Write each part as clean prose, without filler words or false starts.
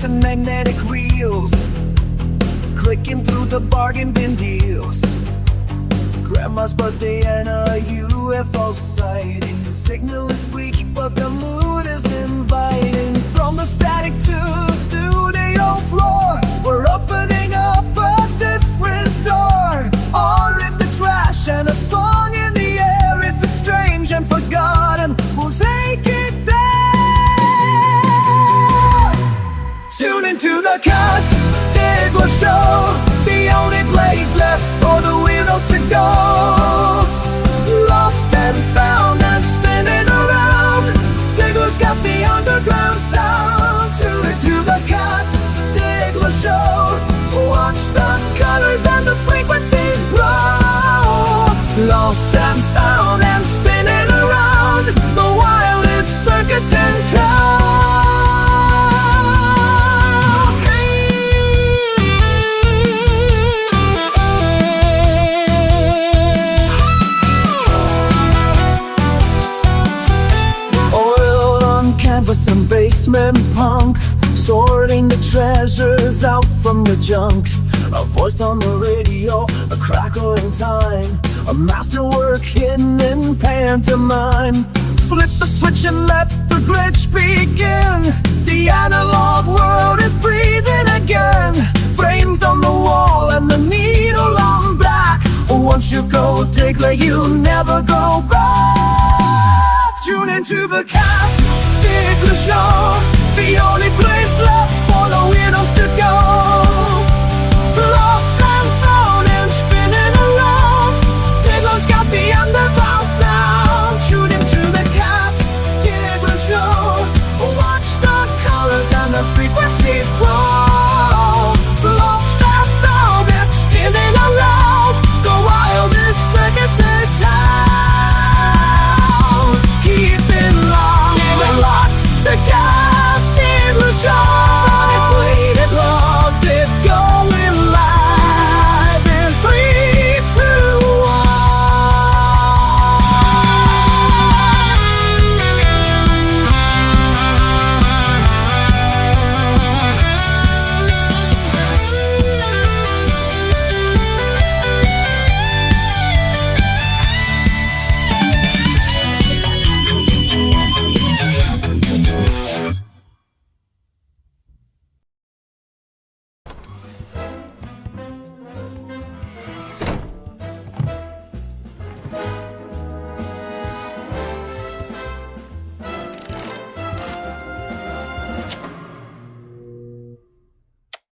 books and magnetic reels, clicking through the bargain bin deals. Grandma's birthday and a UFO sighting. The signal is weak, but the mood is inviting. From the static to the studio floor, we're opening up a different door. Or in the trash and a song in the air. If it's strange and forgotten, we'll take it there. Tune into the Cat Diggler Show, the only place left for the weirdos to go. Lost and found and spinning around, Diggler's got the underground sound. Tune into the Cat Diggler Show, watch the colors and the frequencies grow. Lost and found and spinning around, the wildest circus in town. Some basement punk, sorting the treasures out from the junk. A voice on the radio, a crackle in time, a masterwork hidden in pantomime. Flip the switch and let the glitch begin. The analog world is breathing again. Frames on the wall and the needle on black. Once you go Diggler, you never go back. Tune into the Cat Diggler Show, the only place left for the weirdos to go. Lost and found and spinning around, Diggler's got the underground sound. Tune into the Cat Diggler Show, watch the colors and the frequencies grow. Lost and found and spinning around, the wildest circus in town. Keep it locked, the Cat Diggler Show. Done it, played it, loved it, going live in 3, 2,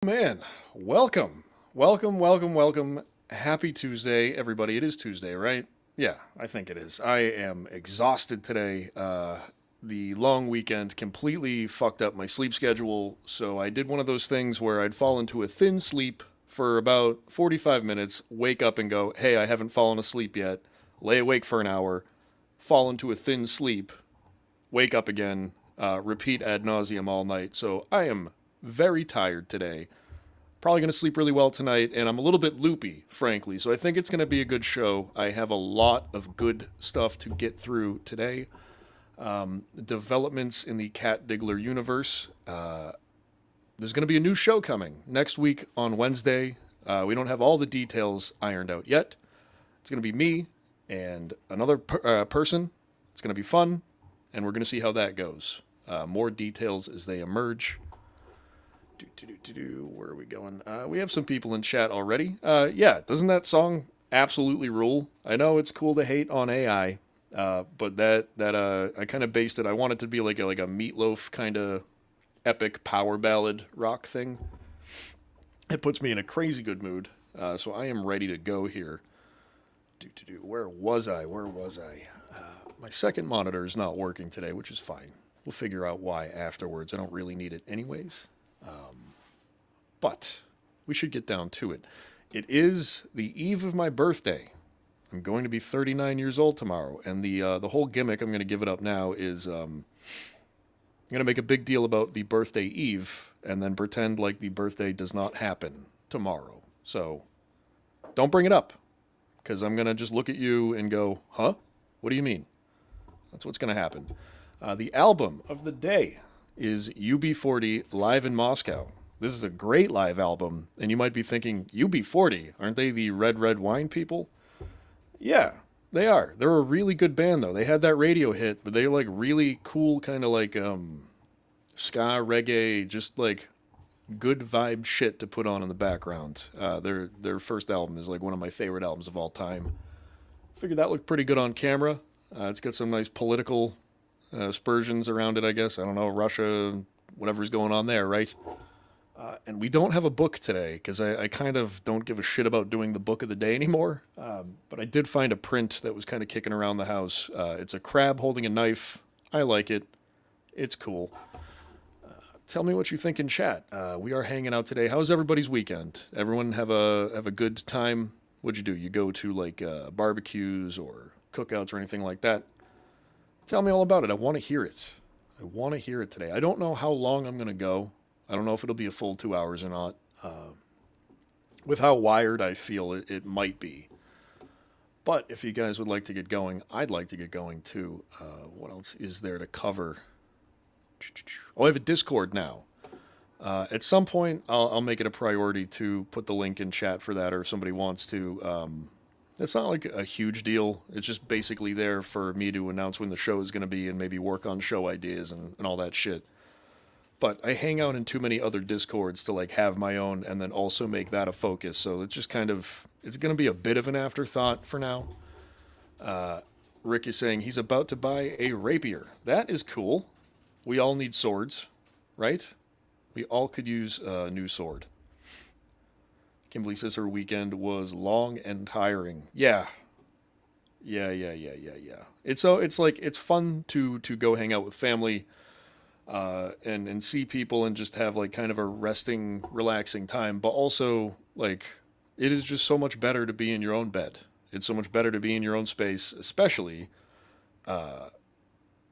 Man, welcome. Happy Tuesday, everybody. It is Tuesday, right? Yeah, I think it is. I am exhausted today. The long weekend completely fucked up my sleep schedule, so I did one of those things where I'd fall into a thin sleep for about 45 minutes, wake up and go, hey, I haven't fallen asleep yet, lay awake for an hour, fall into a thin sleep, wake up again, repeat ad nauseum all night. So I am very tired today. Probably going to sleep really well tonight, and I'm a little bit loopy, frankly, so I think it's going to be a good show. I have a lot of good stuff to get through today. Developments in the Cat Diggler universe. There's going to be a new show coming next week on Wednesday. We don't have all the details ironed out yet. It's going to be me and another person. It's going to be fun, and we're going to see how that goes. More details as they emerge. Where are we going? We have some people in chat already. Yeah, doesn't that song absolutely rule? I know it's cool to hate on AI, but that I kind of based it. I want it to be like a Meatloaf kind of epic power ballad rock thing. It puts me in a crazy good mood. So I am ready to go here. Where was I? My second monitor is not working today, which is fine. We'll figure out why afterwards. I don't really need it anyways. But we should get down to it. It is the eve of my birthday. I'm going to be 39 years old tomorrow, and the whole gimmick, I'm going to give it up now, is I'm going to make a big deal about the birthday eve and then pretend like the birthday does not happen tomorrow. So don't bring it up, because I'm going to just look at you and go, huh? What do you mean? That's what's going to happen. The album of the day is UB40 Live in Moscow. This is a great live album, and you might be thinking, UB40, aren't they the Red Red Wine people? Yeah, they are. They're a really good band, though. They had that radio hit, but they're like really cool, kind of like ska, reggae, just like good vibe shit to put on in the background. Their first album is like one of my favorite albums of all time. Figured that looked pretty good on camera. It's got some nice political aspersions around it, I guess. I don't know, Russia, whatever's going on there, right? And we don't have a book today because I kind of don't give a shit about doing the book of the day anymore. But I did find a print that was kind of kicking around the house. It's a crab holding a knife. I like it. It's cool. Tell me what you think in chat. We are hanging out today. How's everybody's weekend? Everyone have a good time? What'd you do? You go to like barbecues or cookouts or anything like that? Tell me all about it. I want to hear it. I want to hear it today. I don't know how long I'm going to go. I don't know if it'll be a full 2 hours or not. With how wired I feel, it might be. But if you guys would like to get going, I'd like to get going too. What else is there to cover? Oh, I have a Discord now. At some point, I'll make it a priority to put the link in chat for that, or if somebody wants to. It's not like a huge deal. It's just basically there for me to announce when the show is going to be and maybe work on show ideas and all that shit. But I hang out in too many other Discords to like have my own and then also make that a focus. So it's just kind of, it's going to be a bit of an afterthought for now. Rick is saying he's about to buy a rapier. That is cool. We all need swords, right? We all could use a new sword. Kimberly says her weekend was long and tiring. Yeah. It's like, it's fun to go hang out with family. And see people and just have like kind of a resting, relaxing time. But also, like, it is just so much better to be in your own bed. It's so much better to be in your own space, especially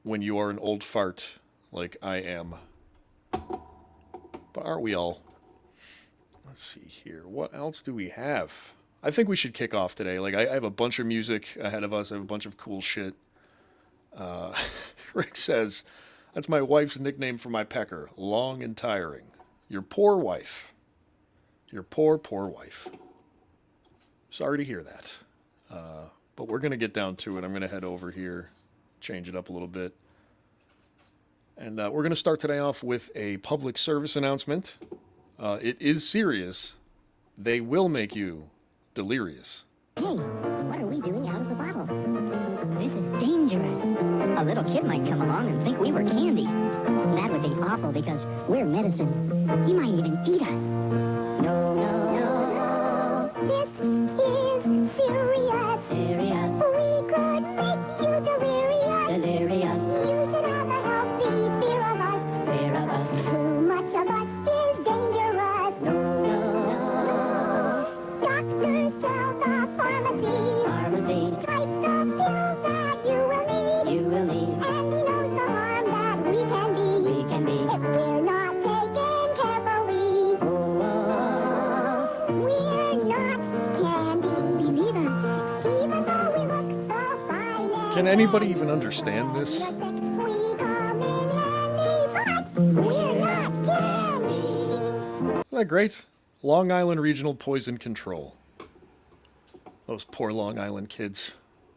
when you are an old fart like I am. But aren't we all? Let's see here. What else do we have? I think we should kick off today. Like, I have a bunch of music ahead of us. I have a bunch of cool shit. Rick says, that's my wife's nickname for my pecker. Long and tiring. Your poor wife. Your poor, poor wife. Sorry to hear that. But we're going to get down to it. I'm going to head over here, change it up a little bit. And we're going to start today off with a public service announcement. It is serious. They will make you delirious. Hey, what are we doing out of the bottle? This is dangerous. A little kid might come along and think we were candy. That would be awful because we're medicine. He might even eat us. No, no, no. This is serious. Serious. We could make you delirious. Delirious. You should have a healthy fear of us. Fear of us. Too much of us is dangerous. No, no, no. Doctors tell the pharmacy. Pharmacy. Types of pills that you will need. You will need. And he knows the harm that we can be. We can be. If we're not taken carefully. Oh, we're not candy. Believe us. Even though we look so fine. Can anybody even understand this? We come in handy, but we're not candy. Isn't that great? Long Island Regional Poison Control. Those poor Long Island kids.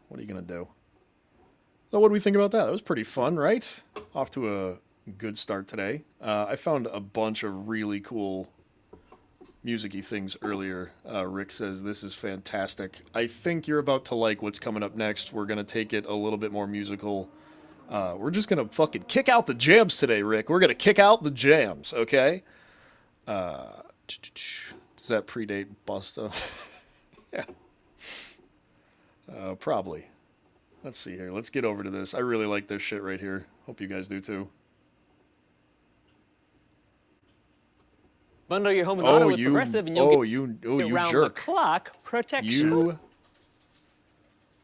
What are you going to do? So what do we think about that? That was pretty fun, right? Off to a good start today. I found a bunch of really cool music-y things earlier. Rick says, this is fantastic. I think you're about to like what's coming up next. We're going to take it a little bit more musical. We're just going to fucking kick out the jams today, Rick. We're going to kick out the jams, okay? Does that predate Busta? Yeah. Probably. Let's see here. Let's get over to this. I really like this shit right here. Hope you guys do too. Bundle your home and auto with Progressive and you'll get you round jerk. the clock protection. You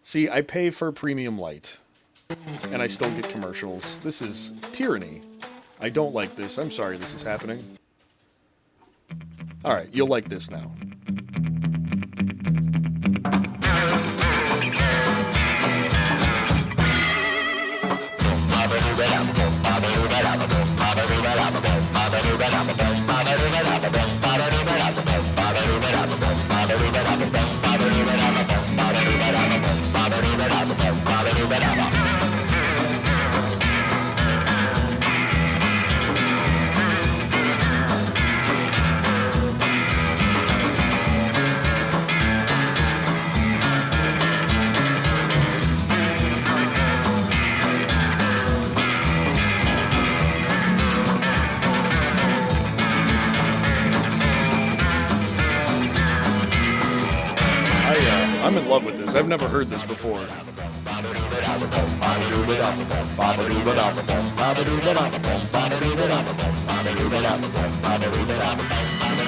see, I pay for premium light, and I still get commercials. This is tyranny. I don't like this. I'm sorry this is happening. All right, you'll like this now. I'm in love with this. I've never heard this before. It's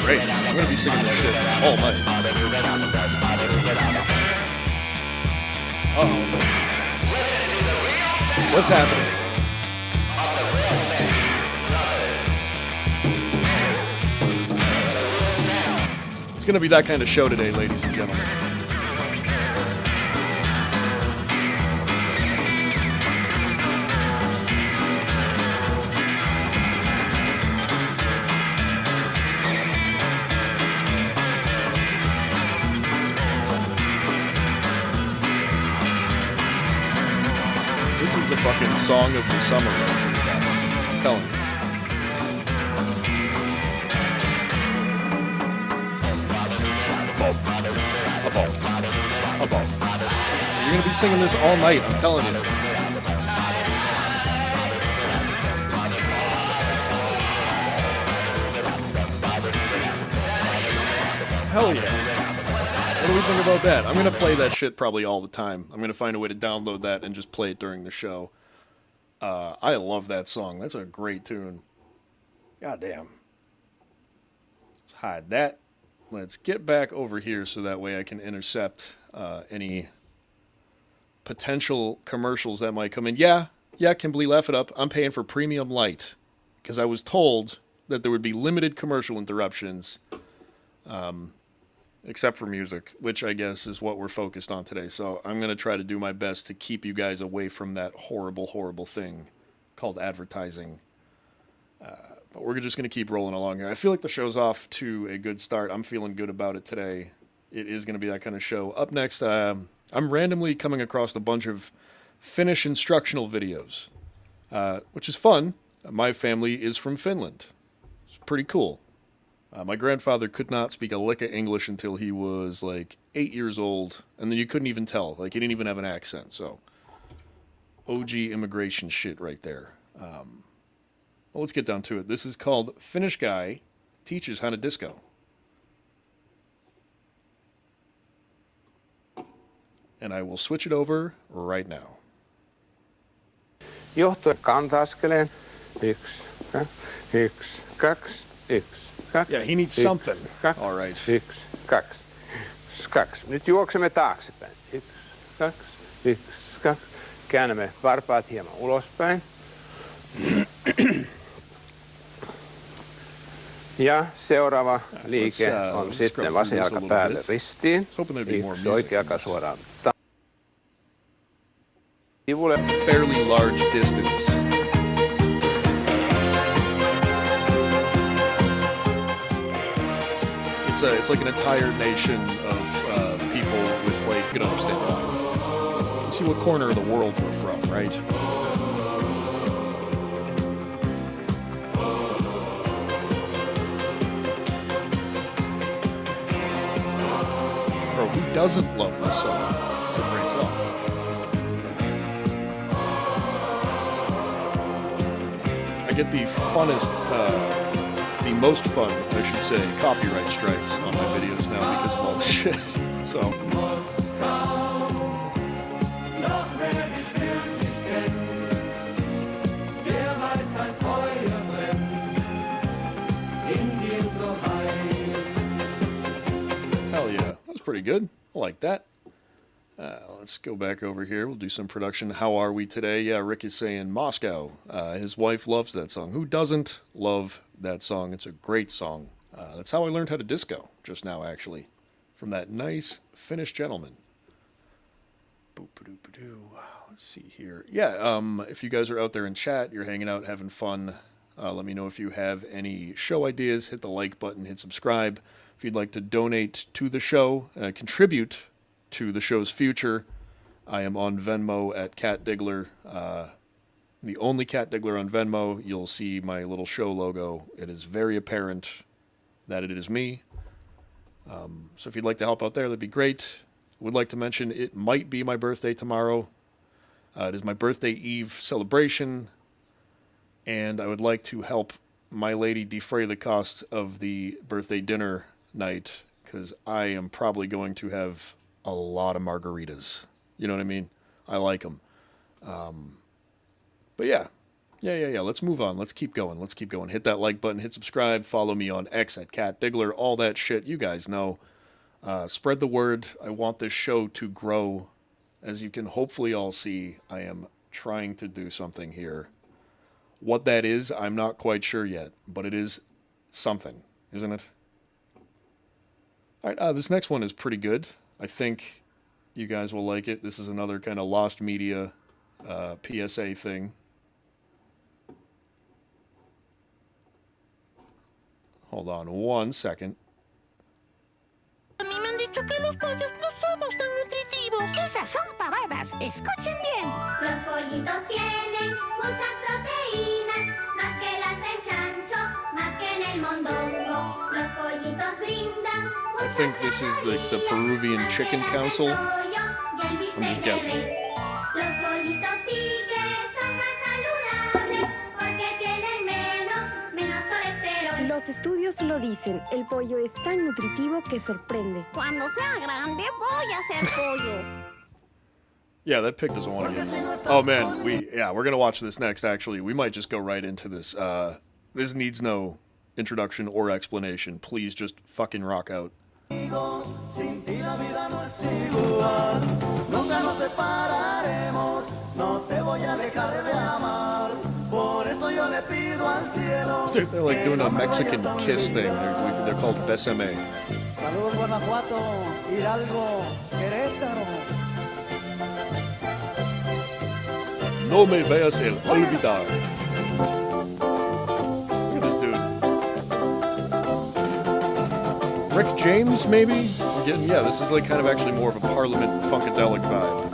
great. I'm going to be singing this shit all night. Uh-oh. What's happening? It's going to be that kind of show today, ladies and gentlemen. This is the fucking song of the summer right here, guys. I'm telling you. You're gonna be singing this all night, I'm telling you. Hell yeah. What do we think about that? I'm gonna play that shit probably all the time. I'm gonna find a way to download that and just play it during the show. I love that song. That's a great tune. Goddamn. Let's hide that. Let's get back over here so that way I can intercept any potential commercials that might come in. Yeah, Kimberly, laugh it up. I'm paying for premium light because I was told that there would be limited commercial interruptions, except for music, which I guess is what we're focused on today. So I'm going to try to do my best to keep you guys away from that horrible, horrible thing called advertising. But we're just going to keep rolling along here. I feel like the show's off to a good start. I'm feeling good about it today. It is going to be that kind of show. Up next, I'm randomly coming across a bunch of Finnish instructional videos, which is fun. My family is from Finland. It's pretty cool. My grandfather could not speak a lick of English until he was like 8 years old, and then you couldn't even tell. Like, he didn't even have an accent, so OG immigration shit right there. Well, let's get down to it. This is called Finnish Guy Teaches How to Disco. And I will switch it over right now. Johtuen kanta-askeleen. 1, 2, 1, 2. Yeah, he needs something. All right. 1, 2, 2. Nyt juoksemme taaksepäin. 1, 2, 1, 2. Käännämme varpaat hieman ulospäin. Ja seuraava liike on sitten vasen jalka päälle ristiin. Yksi oikea jalka suoraan sivulle. Fairly large distance. It's like an entire nation of people with, like, you can understand why. You see what corner of the world we're from, right? Bro, who doesn't love this song? It's a great song. I get the most fun, I should say, copyright strikes on my videos now because of all this shit. So. Hell yeah, that was pretty good. I like that. Let's go back over here. We'll do some production. How are we today? Yeah, Rick is saying Moscow. His wife loves that song. Who doesn't love that song? It's a great song. That's how I learned how to disco just now, actually, from that nice Finnish gentleman. Boop-a-doop-a-doo. Let's see here. Yeah, if you guys are out there in chat, you're hanging out, having fun, let me know if you have any show ideas. Hit the like button, hit subscribe. If you'd like to donate to the show, contribute to the show's future, I am on Venmo at Cat Diggler. The only Cat Diggler on Venmo. You'll see my little show logo. It is very apparent that it is me. So if you'd like to help out there, that'd be great. Would like to mention it might be my birthday tomorrow. It is my birthday eve celebration, and I would like to help my lady defray the cost of the birthday dinner night, because I am probably going to have a lot of margaritas. You know what I mean? I like them. But yeah. Let's move on. Let's keep going. Hit that like button. Hit subscribe. Follow me on X at Diggler. All that shit. You guys know. Spread the word. I want this show to grow. As you can hopefully all see, I am trying to do something here. What that is, I'm not quite sure yet. But it is something, isn't it? All right, this next one is pretty good. I think you guys will like it. This is another kind of lost media PSA thing. Hold on 1 second. A mí me han dicho que los pollos no somos tan nutritivos. Esas son pavadas. Escuchen bien. Los pollitos tienen muchas proteínas, más que las del chancho, más que en el mondongo. Los pollitos brindan. I think this is the Peruvian Chicken Council. I'm just guessing. Los pollitos sí que son más saludables porque tienen menos colesterol. Los estudios lo dicen, el pollo es tan nutritivo que sorprende. Cuando sea grande voy a ser pollo. Yeah, that pig doesn't want to get. Oh man, we're gonna watch this next. Actually, we might just go right into this. This needs no introduction or explanation. Please just fucking rock out. They're like doing a Mexican kiss thing. They're called besame. Saludos Guanajuato, Hidalgo, Querétaro. No me veas el olvidar. Look at this dude. Rick James, maybe? This is like kind of actually more of a Parliament Funkadelic vibe.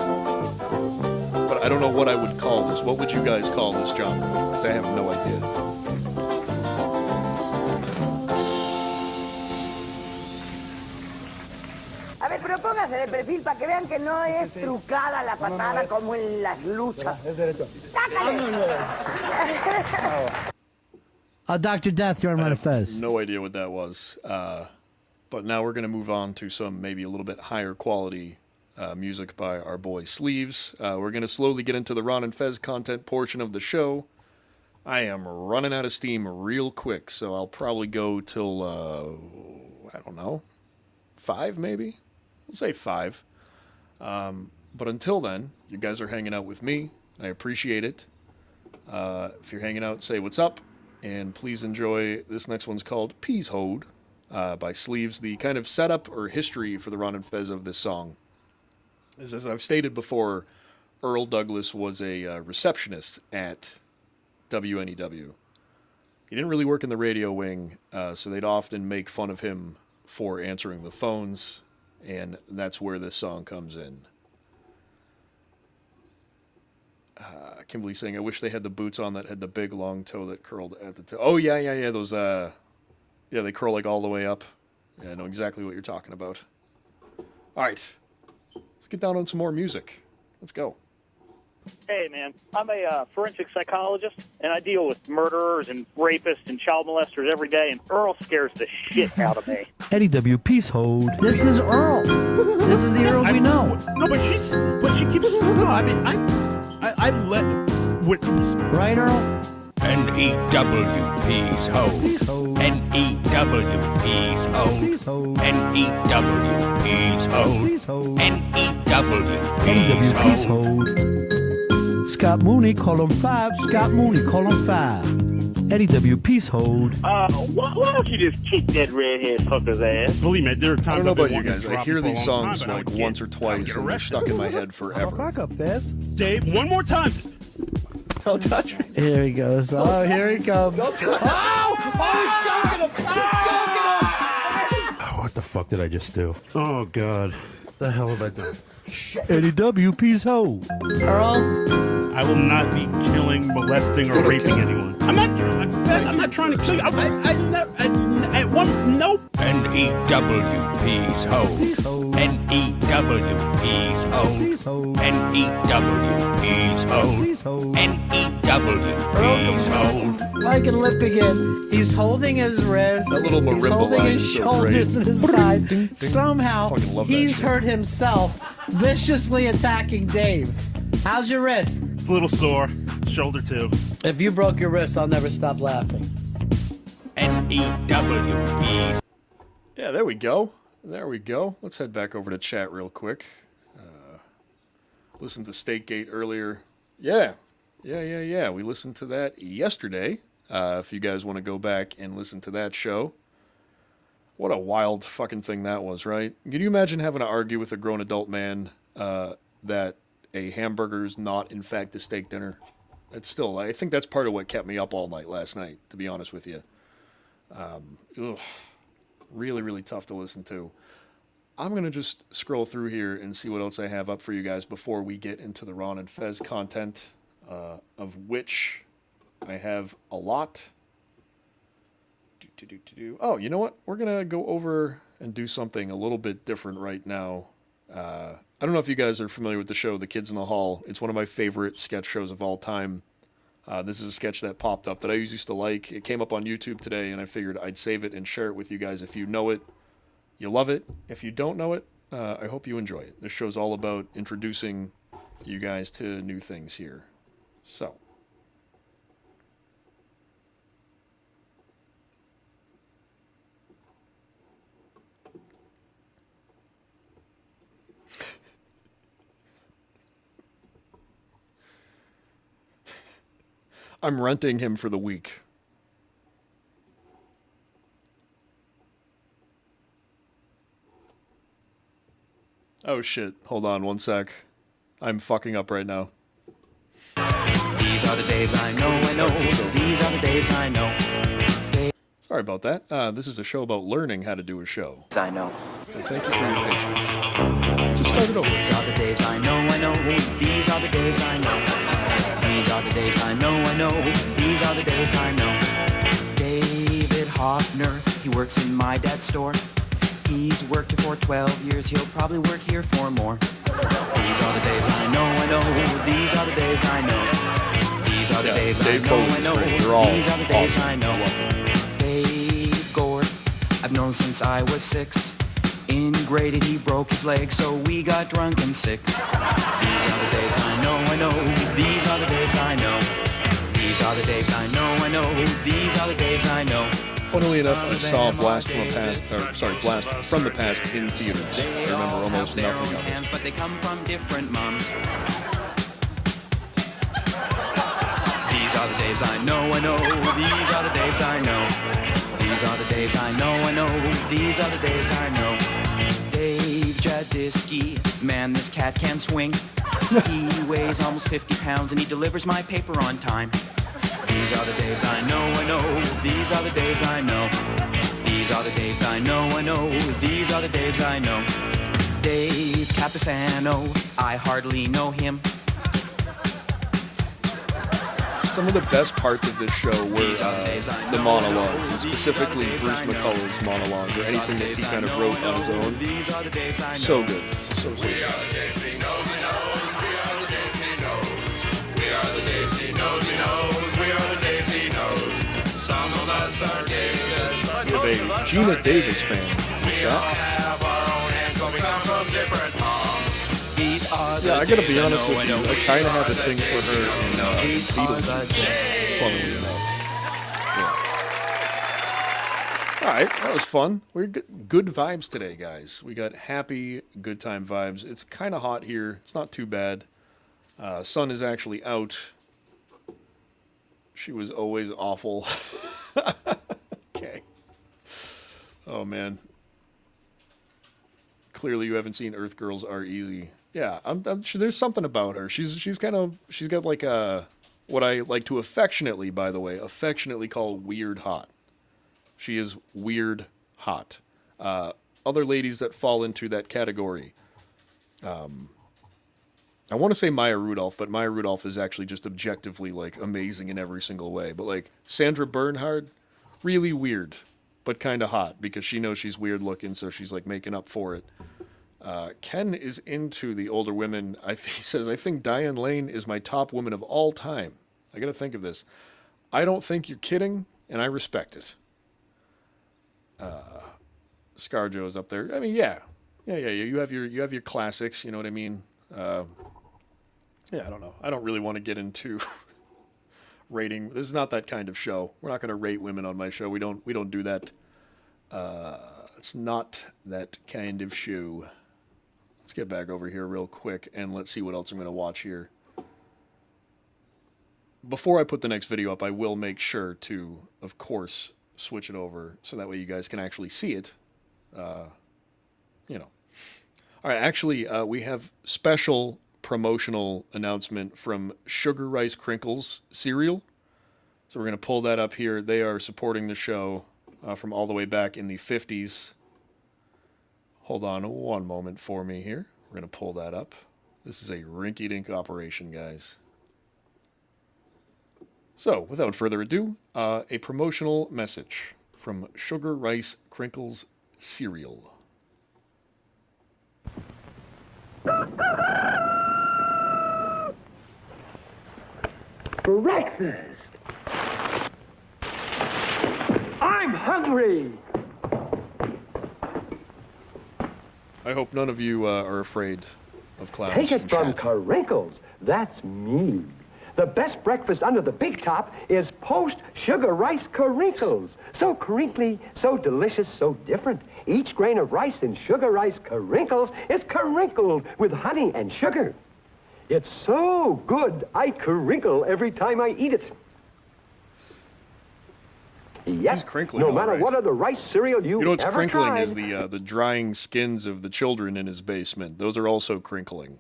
But I don't know what I would call this. What would you guys call this genre? Because I have no idea. A ver, pero póngase de perfil para que vean que no es trucada la patada como en las luchas. Es derecho. Dr. Death, you're on Run Fez. No idea what that was. But now we're going to move on to some maybe a little bit higher quality music by our boy Sleeves. We're going to slowly get into the Ron and Fez content portion of the show. I am running out of steam real quick, so I'll probably go till, I don't know, 5 maybe? We'll say 5. But until then, you guys are hanging out with me. I appreciate it. If you're hanging out, say what's up. And please enjoy, this next one's called Peas Hode by Sleeves. The kind of setup or history for the Ron and Fez of this song is, as I've stated before, Earl Douglas was a receptionist at WNEW. He didn't really work in the radio wing, so they'd often make fun of him for answering the phones, and that's where this song comes in. Kimberly saying, I wish they had the boots on that had the big long toe that curled at the toe. Oh, yeah, those, they curl like all the way up. Yeah, I know exactly what you're talking about. All right, let's get down on some more music. Let's go. Hey, man, I'm a forensic psychologist, and I deal with murderers and rapists and child molesters every day, and Earl scares the shit out of me. Eddie W. Peace Hold. This is Earl. This is the Earl we know. No, but she keeps, no, I mean, I let witness. Right, Earl? N-E-W-P's Hold. N-E-W-P's Hold. N-E-W-P's Hold. N-E-W-P's Hold. Scott Mooney, column 5. Scott Mooney, column 5. Eddie W. Peace Hold. Why don't you just kick that redhead fucker's ass? Believe me, there are times I don't know about you guys. I hear these songs like once or twice, and they're stuck in my head forever. Back up, Fez. Dave, one more time. Don't touch me. Here he goes. Oh, here he comes. Oh, he's choking him. He's choking him. What the fuck did I just do? Oh, God. What the hell have I done? Eddie W. Peace Hold. Earl? I will not be killing, molesting, or raping anyone. I'm not trying to kill you. Nope. N-E-W-P's Hold. N-E-W-E's-O. N-E-W-E's-O. N-E-W-E's-O. Like in Lip again, he's holding his wrist. That little he's marimba holding line his is so shoulders great. to his side. Somehow, Fucking love that he's shit. hurt himself, viciously attacking Dave. How's your wrist? It's a little sore. Shoulder too. If you broke your wrist, I'll never stop laughing. N-E-W-E's. Yeah, there we go. There we go. Let's head back over to chat real quick. Listened to Stakegate earlier. Yeah. We listened to that yesterday. If you guys want to go back and listen to that show. What a wild fucking thing that was, right? Can you imagine having to argue with a grown adult man that a hamburger is not, in fact, a steak dinner? It's still, I think that's part of what kept me up all night last night, to be honest with you. Really, really tough to listen to. I'm going to just scroll through here and see what else I have up for you guys before we get into the Ron and Fez content, of which I have a lot. Oh, you know what? We're going to go over and do something a little bit different right now. I don't know if you guys are familiar with the show, The Kids in the Hall. It's one of my favorite sketch shows of all time. This is a sketch that popped up that I used to like. It came up on YouTube today, and I figured I'd save it and share it with you guys. If you know it, you love it. If you don't know it, I hope you enjoy it. This show's all about introducing you guys to new things here. So. I'm renting him for the week. Oh shit, hold on one sec. I'm fucking up right now. These are the Daves I know. These are the Daves I know. Sorry about that. This is a show about learning how to do a show. I know. So thank you for your patience. Just start it over. These are the Daves I know. These are the Daves I know. These are the Daves I know. These are the Daves I know. David Hoffner, he works in my dad's store. He's worked here for 12 years. He'll probably work here for more. These are the Daves I know. These are the Daves I know. These are the Daves I know. These are the Daves I know. Dave Gord, I've known since I was 6. In grade he broke his leg, so we got drunk and sick. These are the Daves I know. These are the Daves I know. These are the Daves I know. These are the Daves I know. Funnily enough, I saw Blast from the Past in theaters. I remember almost nothing of it. But they come from different moms. These are the Daves I know. These are the Daves I know. These are the Daves I know. These are the Daves I know. Dave Jadisky, man, this cat can swing. He weighs almost 50 pounds and he delivers my paper on time. These are the Daves I know. These are the Daves I know. These are the Daves I know. These are the Daves I know. Dave Capisano, I hardly know him. Some of the best parts of this show were the monologues, and specifically Bruce McCullough's monologue, or anything that he kind of wrote on his own. So good. So good. We are the Daves he knows, he knows. We are the Daves he knows. We are the Daves he knows, he knows. We are the Daves he knows. Some of us are Davis, but We most have of a us Gina are Davis Daves. fan. We all have our own hands, but we come from different moms. These are Yeah, I gotta be honest with you. I kind of have a thing for her in Beetlejuice. Funnily enough. Yeah. All right, that was fun. We're good vibes today, guys. We got happy, good time vibes. It's kind of hot here. It's not too bad. Sun is actually out. She was always awful. Okay. Oh man. Clearly, you haven't seen Earth Girls Are Easy. Yeah, I'm sure there's something about her. She's got like a, what I like to affectionately call weird hot. She is weird hot. Other ladies that fall into that category. I want to say Maya Rudolph, but Maya Rudolph is actually just objectively like amazing in every single way. But like Sandra Bernhard, really weird, but kind of hot because she knows she's weird looking, so she's like making up for it. Ken is into the older women. He says, I think Diane Lane is my top woman of all time. I got to think of this. I don't think you're kidding, and I respect it. ScarJo's up there. I mean, yeah. You have your classics. You know what I mean? Yeah, I don't know. I don't really want to get into rating. This is not that kind of show. We're not going to rate women on my show. We don't do that. It's not that kind of show. Let's get back over here real quick and let's see what else I'm going to watch here. Before I put the next video up, I will make sure to, of course, switch it over so that way you guys can actually see it. All right, actually, we have special promotional announcement from Sugar Rice Crinkles cereal. So we're going to pull that up here. They are supporting the show from all the way back in the 50s. Hold on one moment for me here. We're going to pull that up. This is a rinky-dink operation, guys. So, without further ado, a promotional message from Sugar Rice Crinkles cereal. Breakfast! I'm hungry! I hope none of you are afraid of clowns. Take it from Crinkles. That's me. The best breakfast under the big top is Post Sugar Rice Crinkles. So crinkly, so delicious, so different. Each grain of rice in Sugar Rice Crinkles is crinkled with honey and sugar. It's so good, I crinkle every time I eat it. Yes, no matter what other rice cereal you know what's ever crinkling tried. is the drying skins of the children in his basement. Those are also crinkling.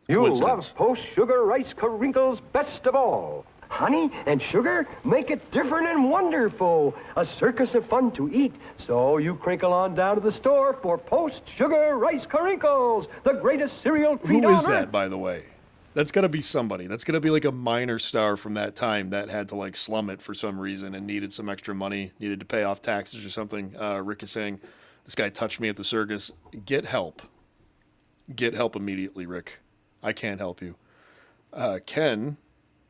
You'll love Post Sugar Rice Crinkles best of all. Honey and sugar make it different and wonderful. A circus of fun to eat. So you crinkle on down to the store for Post Sugar Rice Crinkles, the greatest cereal treat Who on is earth. that, by the way? That's got to be somebody. That's going to be like a minor star from that time that had to like slum it for some reason and needed some extra money, needed to pay off taxes or something. Rick is saying, this guy touched me at the circus. Get help. Get help immediately, Rick. I can't help you. Ken,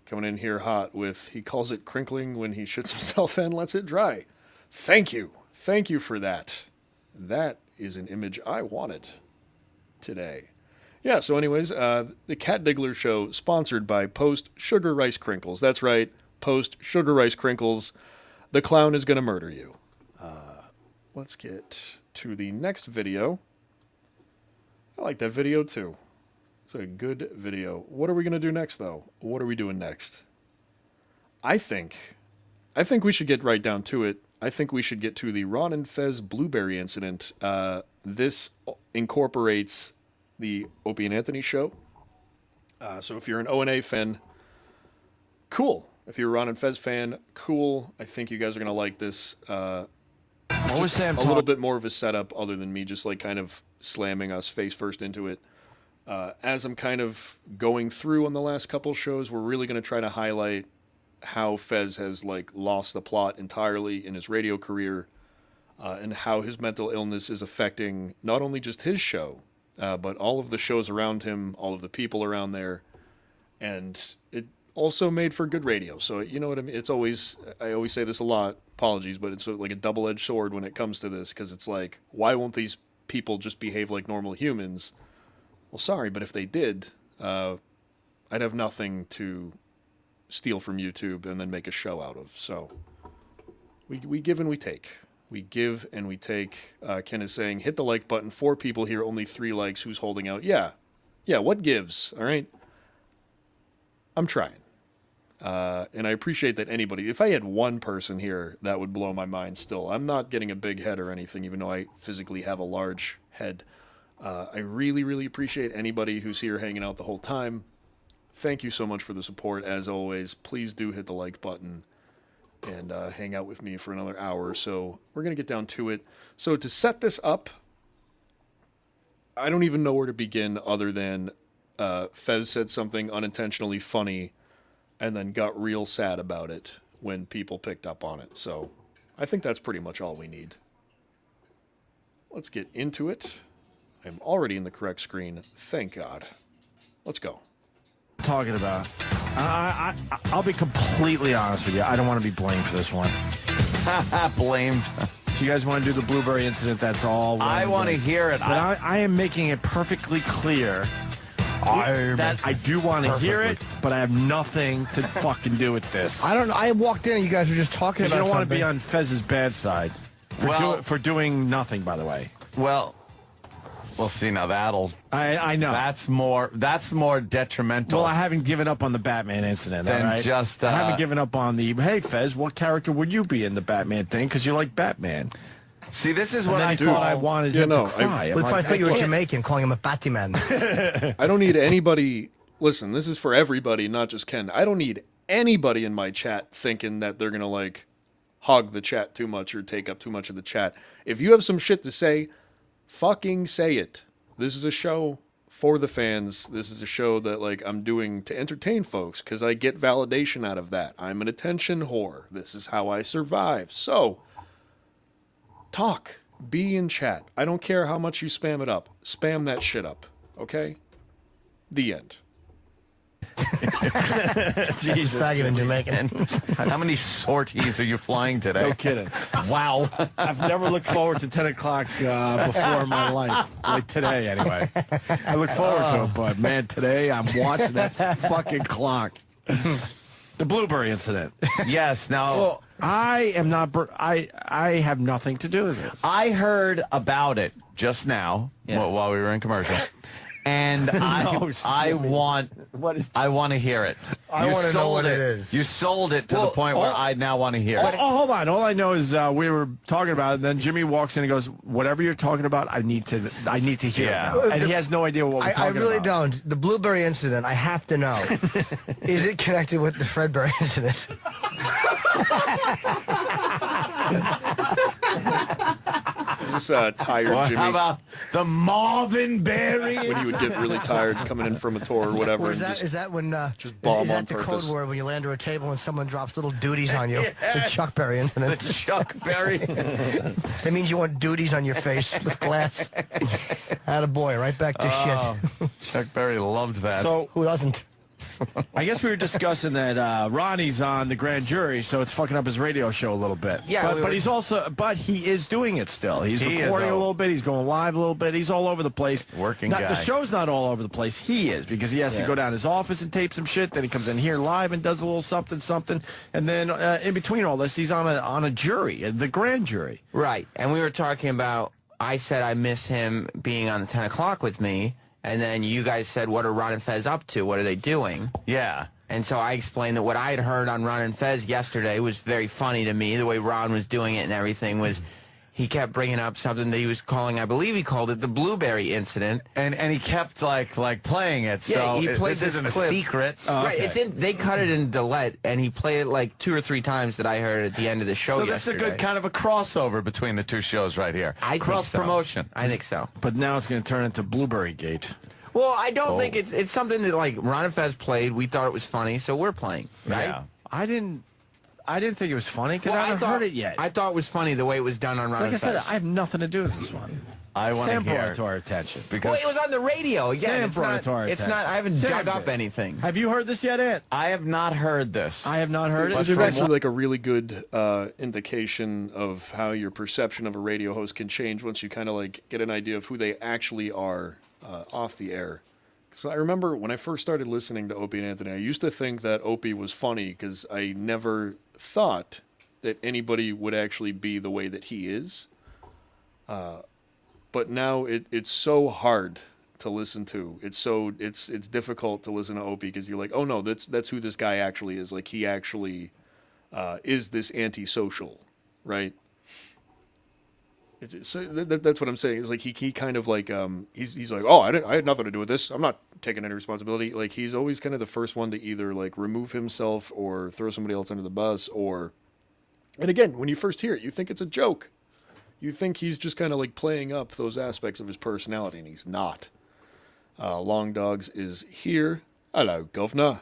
coming in here hot with, he calls it crinkling when he shits himself and lets it dry. Thank you. Thank you for that. That is an image I wanted today. Yeah, so anyways, the Cat Diggler Show, sponsored by Post Sugar Rice Crinkles. That's right, Post Sugar Rice Crinkles. The clown is going to murder you. Let's get to the next video. I like that video too. It's a good video. What are we going to do next, though? What are we doing next? I think we should get right down to it. I think we should get to the Ron and Fez blueberry incident. This incorporates the Opie and Anthony show. So if you're an O&A fan, cool. If you're a Ron and Fez fan, cool. I think you guys are going to like this. What was Sam? A little bit more of a setup other than me just like kind of slamming us face first into it. As I'm kind of going through on the last couple shows, we're really going to try to highlight how Fez has like lost the plot entirely in his radio career, and how his mental illness is affecting not only just his show, but all of the shows around him, all of the people around there, and it also made for good radio. So you know what I mean? It's always, I always say this a lot, apologies, but it's like a double-edged sword when it comes to this, because it's like, why won't these people just behave like normal humans? Well, sorry, but if they did, I'd have nothing to steal from YouTube and then make a show out of. So we give and we take. We give and we take. Ken is saying, hit the like button. 4 people here, only 3 likes. Who's holding out? Yeah, what gives? All right? I'm trying. And I appreciate that anybody, if I had 1 person here, that would blow my mind still. I'm not getting a big head or anything, even though I physically have a large head. I really, really appreciate anybody who's here hanging out the whole time. Thank you so much for the support, as always. Please do hit the like button and hang out with me for another hour or so. We're going to get down to it. So to set this up, I don't even know where to begin other than Fez said something unintentionally funny and then got real sad about it when people picked up on it. So I think that's pretty much all we need. Let's get into it. I'm already in the correct screen. Thank God. Let's go. Talking about. I'll be completely honest with you. I don't want to be blamed for this one. Blamed. If you guys want to do the Blueberry incident, that's all. I want to hear it. But I am making it perfectly clear that I do want to hear it, but I have nothing to fucking do with this. I don't know. I walked in and you guys were just talking about you don't want to something. be on Fez's bad side for doing nothing, by the way. Well, we'll see now. I know. That's more detrimental. Well, I haven't given up on the Batman incident. Then all right? just, I haven't given up on the, hey, Fez, what character would you be in the Batman thing? Because you like Batman. See, this is And what then I he thought I wanted him to cry. We probably thought you were Jamaican, calling him a Batman. I don't need anybody. Listen, this is for everybody, not just Ken. I don't need anybody in my chat thinking that they're going to, like, hog the chat too much or take up too much of the chat. If you have some shit to say, fucking say it. This is a show for the fans. This is a show that, like, I'm doing to entertain folks because I get validation out of that. I'm an attention whore. This is how I survive. So, talk. Be in chat. I don't care how much you spam it up. Spam that shit up. Okay? The end. Jesus, faggot in Jamaican. How many sorties are you flying today? No kidding. Wow. I've never looked forward to 10 o'clock before in my life. Like today, anyway. I look forward to it, but, man, today I'm watching that fucking clock. The Blueberry incident. Yes, now... Well, I am not... I have nothing to do with this. I heard about it just now while we were in commercial. And I want to hear it. I want to know what it is. You sold it to the point where I now want to hear it. Oh, hold on. All I know is we were talking about it, and then Jimmy walks in and goes, whatever you're talking about, I need to hear it now. And he has no idea what we're talking about. I really don't. The Blueberry incident, I have to know. Is it connected with the Fredberry incident? Is this tired Jimmy? How about the Marvin Berry? When you would get really tired coming in from a tour or whatever. Or is that when just bomb is that on the purpose. code word when you land to a table and someone drops little duties on you? The Chuck Berry incident. The Chuck Berry. That means you want duties on your face with glass. Attaboy, right back to shit. Chuck Berry loved that. So who doesn't? I guess we were discussing that Ronnie's on the grand jury, so it's fucking up his radio show a little bit. Yeah, but he is doing it still. He's recording a little bit. He's going live a little bit. He's all over the place. Working guy. The show's not all over the place. He is, because he has to go down to his office and tape some shit. Then he comes in here live and does a little something. And then in between all this, he's on a jury, the grand jury. Right. And we were talking about, I said I miss him being on 10 o'clock with me. And then you guys said, what are Ron and Fez up to? What are they doing? Yeah. And so I explained that what I had heard on Ron and Fez yesterday was very funny to me. The way Ron was doing it and everything was, he kept bringing up something that he was calling, I believe he called it the Blueberry incident. And he kept like playing it. So he played this isn't clip. a secret. Right. It's in. They cut it in Delete, and he played it like 2 or 3 times that I heard at the end of the show So yesterday. this is a good kind of a crossover between the two shows right here. I think Cross so. promotion. I think so. But now it's going to turn into Blueberry Gate. Well, I don't think it's something that like Ron and Fez played. We thought it was funny, so we're playing. Right? Yeah. I didn't think it was funny because I haven't heard it yet. I thought it was funny the way it was done on Ron Like I and said, Fez. I have nothing to do with this one. I want Sam to hear brought it it. to our attention. Well, it was on the radio. Again, Sam it's brought not, it to our it's attention. not. I haven't Sam dug up did. anything. Have you heard this yet, Ed? I have not heard this. I have not heard it. This is actually like a really good indication of how your perception of a radio host can change once you kind of like get an idea of who they actually are off the air. So I remember when I first started listening to Opie and Anthony, I used to think that Opie was funny because I never thought that anybody would actually be the way that he is. But now it's so hard to listen to. It's difficult to listen to Opie because you're like, oh no, that's who this guy actually is. Like he actually is this antisocial, right? So that's what I'm saying. Is like he kind of like he's like, oh, I had nothing to do with this. I'm not taking any responsibility. Like he's always kind of the first one to either like remove himself or throw somebody else under the bus. And again, when you first hear it, you think it's a joke. You think he's just kind of like playing up those aspects of his personality, and he's not. Long Dogs is here. Hello, Governor.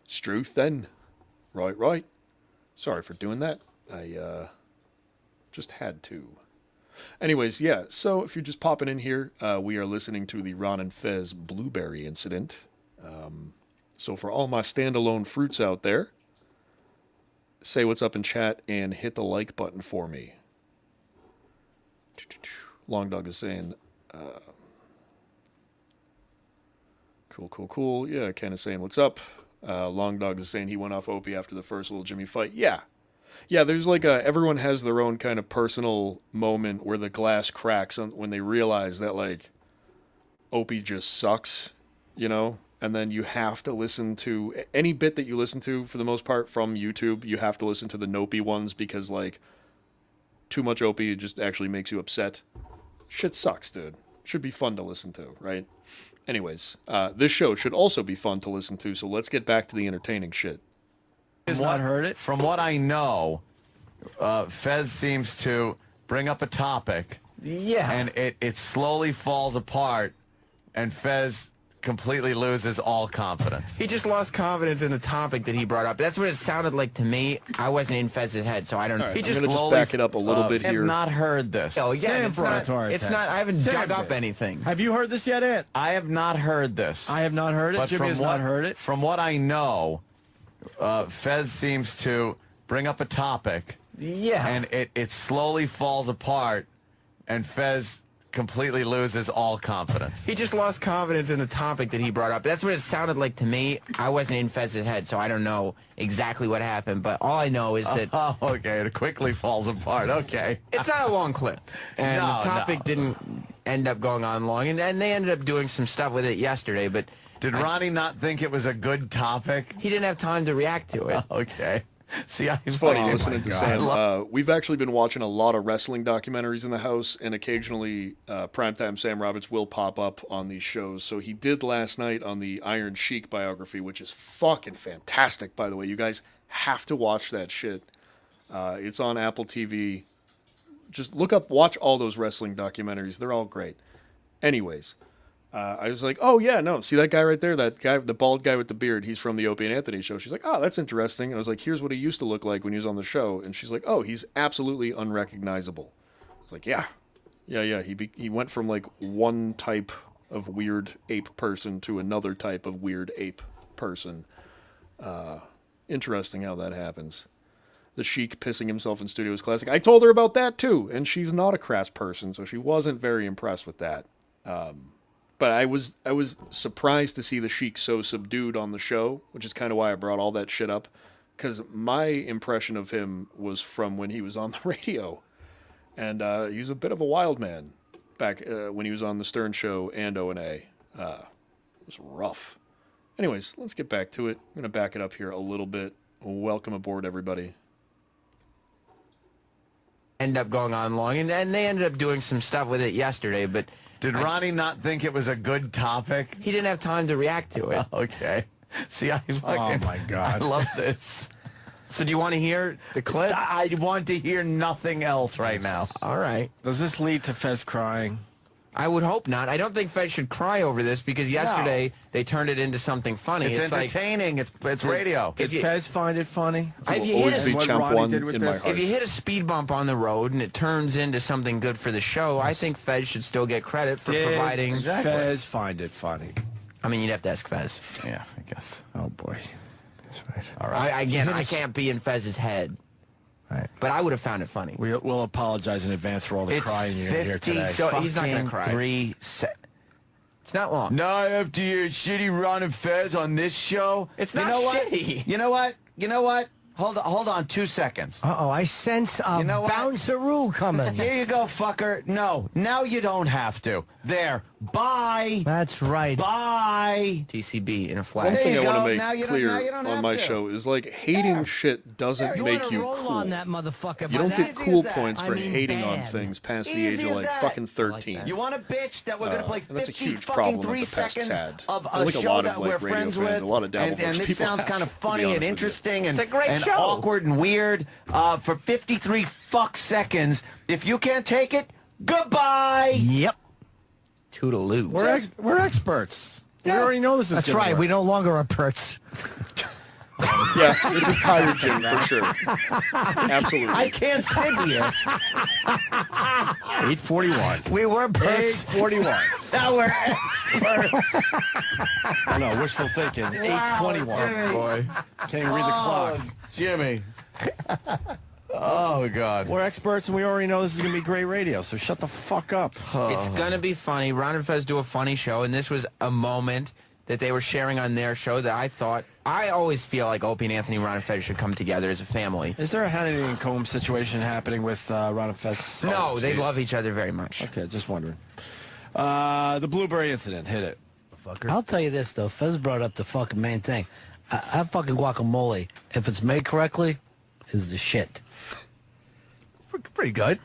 Struth then. Right. Sorry for doing that. I just had to. Anyways, yeah, so if you're just popping in here, we are listening to the Ron and Fez blueberry incident. So for all my standalone fruits out there, say what's up in chat and hit the like button for me. Long Dog is saying, cool. Yeah, Ken is saying, what's up? Long Dog is saying he went off Opie after the first little Jimmy fight. Yeah, there's like everyone has their own kind of personal moment where the glass cracks when they realize that, like, Opie just sucks, you know? And then you have to listen to any bit that you listen to, for the most part, from YouTube. You have to listen to the Nopey ones because, like, too much Opie just actually makes you upset. Shit sucks, dude. Should be fun to listen to, right? Anyways, this show should also be fun to listen to, so let's get back to the entertaining shit. From what I know, Fez seems to bring up a topic. Yeah. And it slowly falls apart, and Fez completely loses all confidence. He just lost confidence in the topic that he brought up. That's what it sounded like to me. I wasn't in Fez's head, so I don't. Right, I'm gonna just back it up a little bit here. I have not heard this. Oh yeah, it's not. I haven't dug up anything. Have you heard this yet, Ed? I have not heard this. I have not heard it. Jimmy has not heard it. From what I know, Fez seems to bring up a topic. Yeah. And it slowly falls apart, and Fez completely loses all confidence. He just lost confidence in the topic that he brought up. That's what it sounded like to me. I wasn't in Fez's head, so I don't know exactly what happened. But all I know is that... Oh, okay. It quickly falls apart. Okay. It's not a long clip. And the topic didn't end up going on long. And they ended up doing some stuff with it yesterday, but... Did Ronnie not think it was a good topic? He didn't have time to react to it. Okay. See, it's funny listening to Sam. We've actually been watching a lot of wrestling documentaries in the house, and occasionally Primetime Sam Roberts will pop up on these shows. So he did last night on the Iron Sheik biography, which is fucking fantastic, by the way. You guys have to watch that shit. It's on Apple TV. Just watch all those wrestling documentaries. They're all great. Anyways, I was like, oh, yeah, no. See that guy right there? That guy, the bald guy with the beard, he's from the Opie and Anthony show. She's like, oh, that's interesting. And I was like, here's what he used to look like when he was on the show. And she's like, oh, he's absolutely unrecognizable. I was like, yeah. He went from, like, one type of weird ape person to another type of weird ape person. Interesting how that happens. The Sheik pissing himself in studio is classic. I told her about that, too. And she's not a crass person, so she wasn't very impressed with that. But I was surprised to see the Sheik so subdued on the show, which is kind of why I brought all that shit up. Because my impression of him was from when he was on the radio. And he was a bit of a wild man back when he was on the Stern Show and O&A. It was rough. Anyways, let's get back to it. I'm going to back it up here a little bit. Welcome aboard, everybody. End up going on long, and they ended up doing some stuff with it yesterday, but... Did Ronnie not think it was a good topic? He didn't have time to react to it. Okay. See, oh my God. I love this. So do you want to hear the clip? I want to hear nothing else right now. All right. Does this lead to Fez crying? I would hope not. I don't think Fez should cry over this because yesterday they turned it into something funny. It's entertaining. Like, it's radio. Did Fez find it funny? If you hit a speed bump on the road and it turns into something good for the show, I think Fez should still get credit for providing. Fez find it funny? I mean, you'd have to ask Fez. Yeah, I guess. Oh boy. That's right. All right. I can't be in Fez's head. Right. But I would have found it funny. We'll apologize in advance for all the crying you're going to hear today. He's not going to cry. It's not long. Not after your shitty Ron and Fez on this show. It's not shitty. You know what? Hold on 2 seconds. Uh-oh, I sense a bounceroo coming. Here you go, fucker. No, now you don't have to. There. Bye. That's right. Bye. TCB in a flash. One thing I want to make clear on my show is, like, hating shit doesn't make you cool. On that motherfucker. You don't get cool points for hating on things past the age of, like, fucking 13. You want a bitch that we're going to play 50 that's a huge problem fucking 3 that the pests seconds had. of I a think a show lot that of, like, we're radio friends fans, with? a lot of Dabbleverse And this people sounds have, kind of to be funny honest and with you. interesting and, It's a great show. awkward and weird for 53 fuck seconds. If you can't take it, goodbye. Yep. Toodaloo. We're experts. We already know this is That's right. Work. We no longer are perts. Yeah, this is tired Jim for sure. Absolutely. I can't sit here. 8:41. We were birds. 8:41. Now we're experts. Oh, no, wishful thinking. 8:21. Boy. Can't even read the clock. Jimmy. Oh, God. We're experts, and we already know this is going to be great radio, so shut the fuck up. It's going to be funny. Ron and Fez do a funny show, and this was a moment that they were sharing on their show that I thought, I always feel like Opie and Anthony, Ron and Fez should come together as a family. Is there a Hannity and Combs situation happening with Ron and Fez? No, they love each other very much. Okay, just wondering. The Blueberry incident, hit it. Fucker. I'll tell you this, though. Fez brought up the fucking main thing. I fucking guacamole, if it's made correctly, is the shit. Pretty good.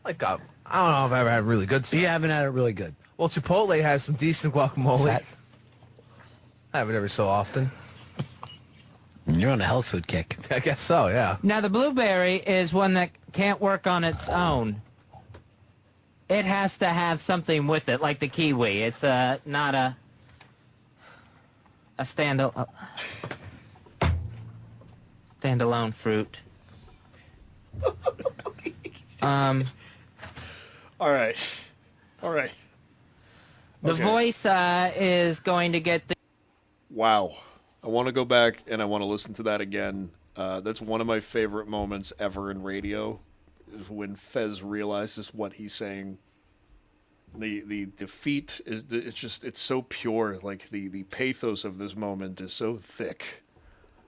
Like, I don't know if I've ever had really good stuff. You haven't had it really good. Well, Chipotle has some decent guacamole. I have it every so often. You're on a health food kick. I guess so, yeah. Now, the blueberry is one that can't work on its own. It has to have something with it, like the kiwi. It's not a standalone fruit. All right. The Okay. voice is going to get the... Wow. I want to go back and I want to listen to that again. That's one of my favorite moments ever in radio, is when Fez realizes what he's saying. The defeat is it's so pure. Like the pathos of this moment is so thick.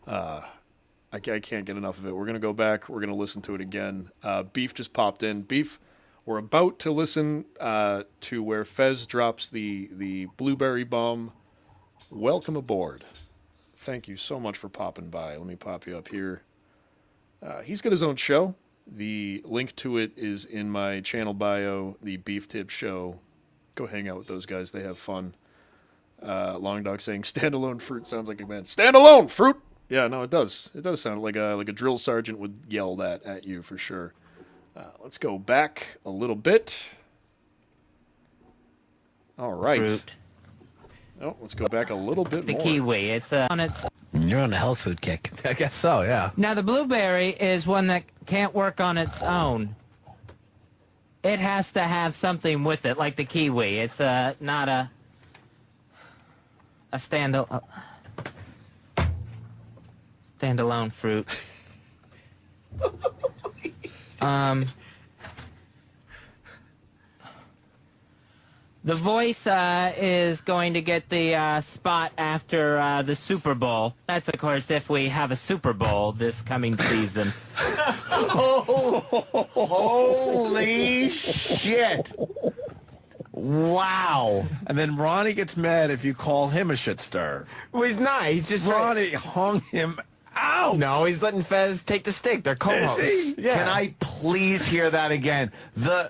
I can't get enough of it. We're gonna go back. We're gonna listen to it again. Beef just popped in. Beef, we're about to listen to where Fez drops the blueberry bomb. Welcome aboard. Thank you so much for popping by. Let me pop you up here. He's got his own show. The link to it is in my channel bio, the Beef Tip Show. Go hang out with those guys. They have fun. Long Dog saying, standalone fruit sounds like a man. Standalone fruit! Yeah, no, it does. It does sound like a drill sergeant would yell that at you for sure. Let's go back a little bit. All right. Fruit. Oh, let's go back a little bit The more. kiwi. It's on its... You're on a health food kick. I guess so, yeah. Now, the blueberry is one that can't work on its own. It has to have something with it, like the kiwi. It's not a standalone fruit. The voice is going to get the spot after the Super Bowl. That's, of course, if we have a Super Bowl this coming season. Holy shit. Wow. And then Ronnie gets mad if you call him a shit stir. Well, he's not. He's just... Ronnie hung him out. No, he's letting Fez take the stick. They're co-hosts. Yeah. Can I please hear that again? The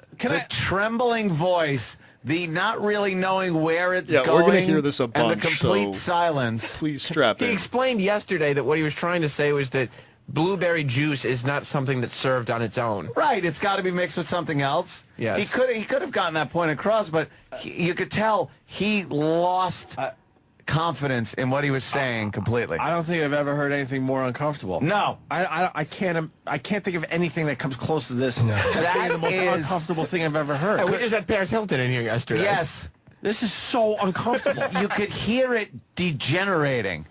trembling voice, the not really knowing where it's going. Yeah, we're going to hear this a bunch. And the complete so silence. Please strap He in. explained yesterday that what he was trying to say was that blueberry juice is not something that's served on its own. Right, it's got to be mixed with something else. Yes. He could have gotten that point across, but you could tell he lost confidence in what he was saying completely. I don't think I've ever heard anything more uncomfortable. No. I can't think of anything that comes close to this. No. That the most is uncomfortable thing I've ever heard. Hey, we just had Paris Hilton in here yesterday. Yes. This is so uncomfortable. You could hear it degenerating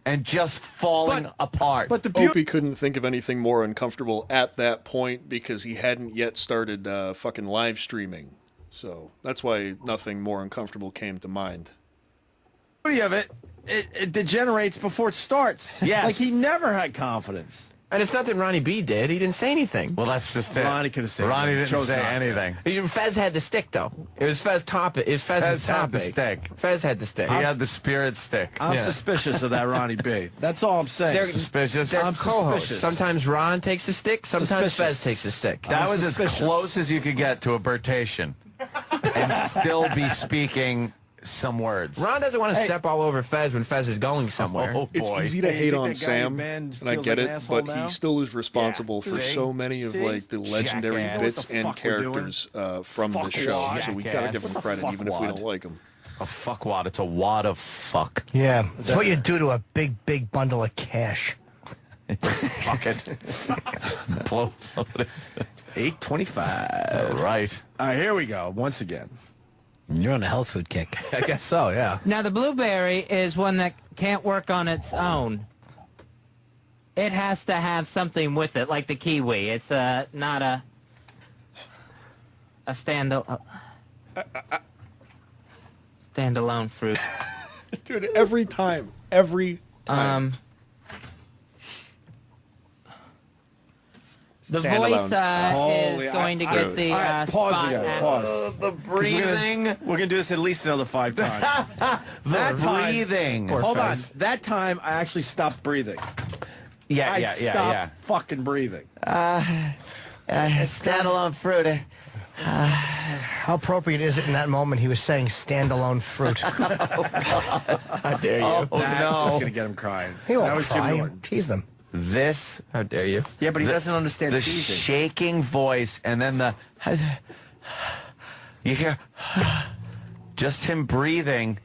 and just falling apart. But the Opie couldn't think of anything more uncomfortable at that point because he hadn't yet started fucking live streaming. So that's why nothing more uncomfortable came to mind. beauty of it degenerates before it starts. Yes. Like he never had confidence. And it's not that Ronnie B did. He didn't say anything. Well, that's just it. Ronnie could have said Ronnie anything. didn't Chose say not to. anything. Fez had the stick, though. It was Fez topic. It was Fez's Fez had topic. the stick. Fez had the stick. He had the spirit stick. I'm suspicious of that Ronnie B. That's all I'm saying. They're suspicious. They're I'm co-hosts. suspicious. Sometimes Ron takes a stick. Sometimes Suspicious. Fez takes a stick. That was suspicious. as close as you could get to a birtation and still be speaking some words. Ron doesn't want to step all over Fez when Fez is going somewhere. Oh, It's boy. easy to hate think on that guy Sam, band and I feels get like an it, asshole but now? he still is responsible for See? so many of See? like the legendary Jackass. bits What the and fuck we're doing? characters from the show. Fuckwad. So we gotta give Jackass. them credit, even if we don't like them. A fuckwad. It's a wad of fuck. Yeah, it's what you do to a big, big bundle of cash. Fuck it. Blow it. 8:25. Right. All right, here we go. Once again. You're on a health food kick. I guess so, yeah. Now, the blueberry is one that can't work on its own. It has to have something with it, like the kiwi. It's not a standalone fruit. Dude, every time. Every time. The voice is going to get the All right, pause spot again. at- Pause. The breathing. We're gonna do this at least another 5 times. The breathing. Hold on. That time I actually stopped breathing. Yeah, I stopped fucking breathing. Standalone fruit. How appropriate is it in that moment he was saying standalone fruit? How dare you? That was gonna get him crying. He That won't was Jim cry. Norton. Tease them. This, how dare you? Yeah, but he doesn't understand the teasing. shaking voice, and then the you hear just him breathing,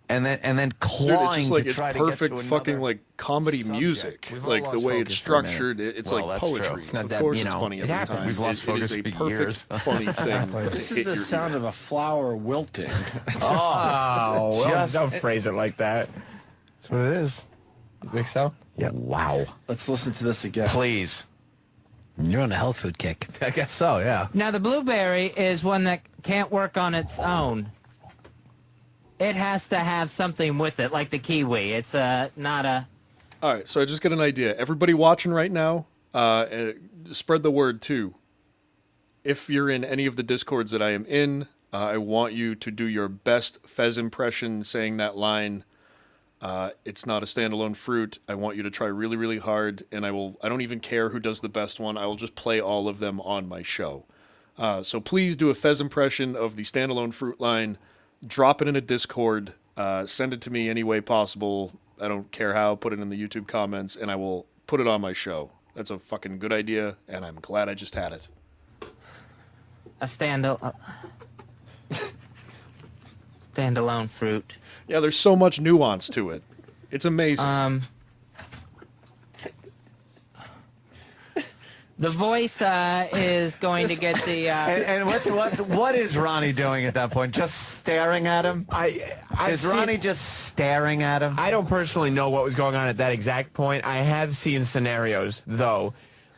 and then Dude, clawing it's just like to it's try perfect to get to fucking another like comedy subject. music. We've all Like the lost way it's focus for a minute. structured, it's Well, like that's true. poetry. It's not Of that, course you it's know, funny it every happens. time. We've lost It is focus a for perfect years. funny thing. This to is hit the your sound of a flower wilting. Oh, well, Just- don't phrase it like that. That's what it is. You think so? Yep. Wow. Let's listen to this again. Please. You're on a health food kick. I guess so, yeah. Now, the blueberry is one that can't work on its own. It has to have something with it, like the kiwi. It's not a... All right, so I just got an idea. Everybody watching right now, spread the word too. If you're in any of the Discords that I am in, I want you to do your best Fez impression saying that line. It's not a standalone fruit. I want you to try really, really hard, and I don't even care who does the best one. I will just play all of them on my show. So please do a Fez impression of the standalone fruit line. Drop it in a Discord. Send it to me any way possible. I don't care how. Put it in the YouTube comments, and I will put it on my show. That's a fucking good idea, and I'm glad I just had it. standalone fruit. Yeah, there's so much nuance to it. It's amazing. The voice is going to get the... And what is Ronnie doing at that point? Just staring at him? Is Ronnie just staring at him? I don't personally know what was going on at that exact point. I have seen scenarios, though,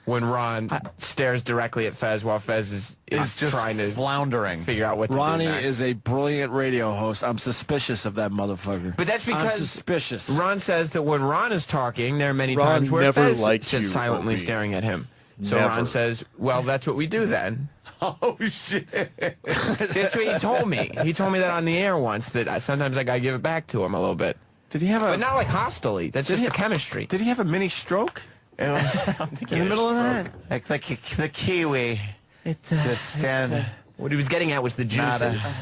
when Ron stares directly at Fez while Fez is just trying to floundering. figure out what to Ronnie do next. is a brilliant radio host. I'm suspicious of that motherfucker. But that's I'm because suspicious. Ron says that when Ron is talking, there are many Ron times where never Fez liked sits you, silently Opie. staring at him. So Never. Ron says, well, that's what we do then. Oh, shit. That's what he told me. He told me that on the air once, that sometimes I got to give it back to him a little bit. Did he have But not like hostily. That's just the chemistry. Did he have a mini stroke? It was in the middle of that? Like the kiwi. The stand. What he was getting at was the juices.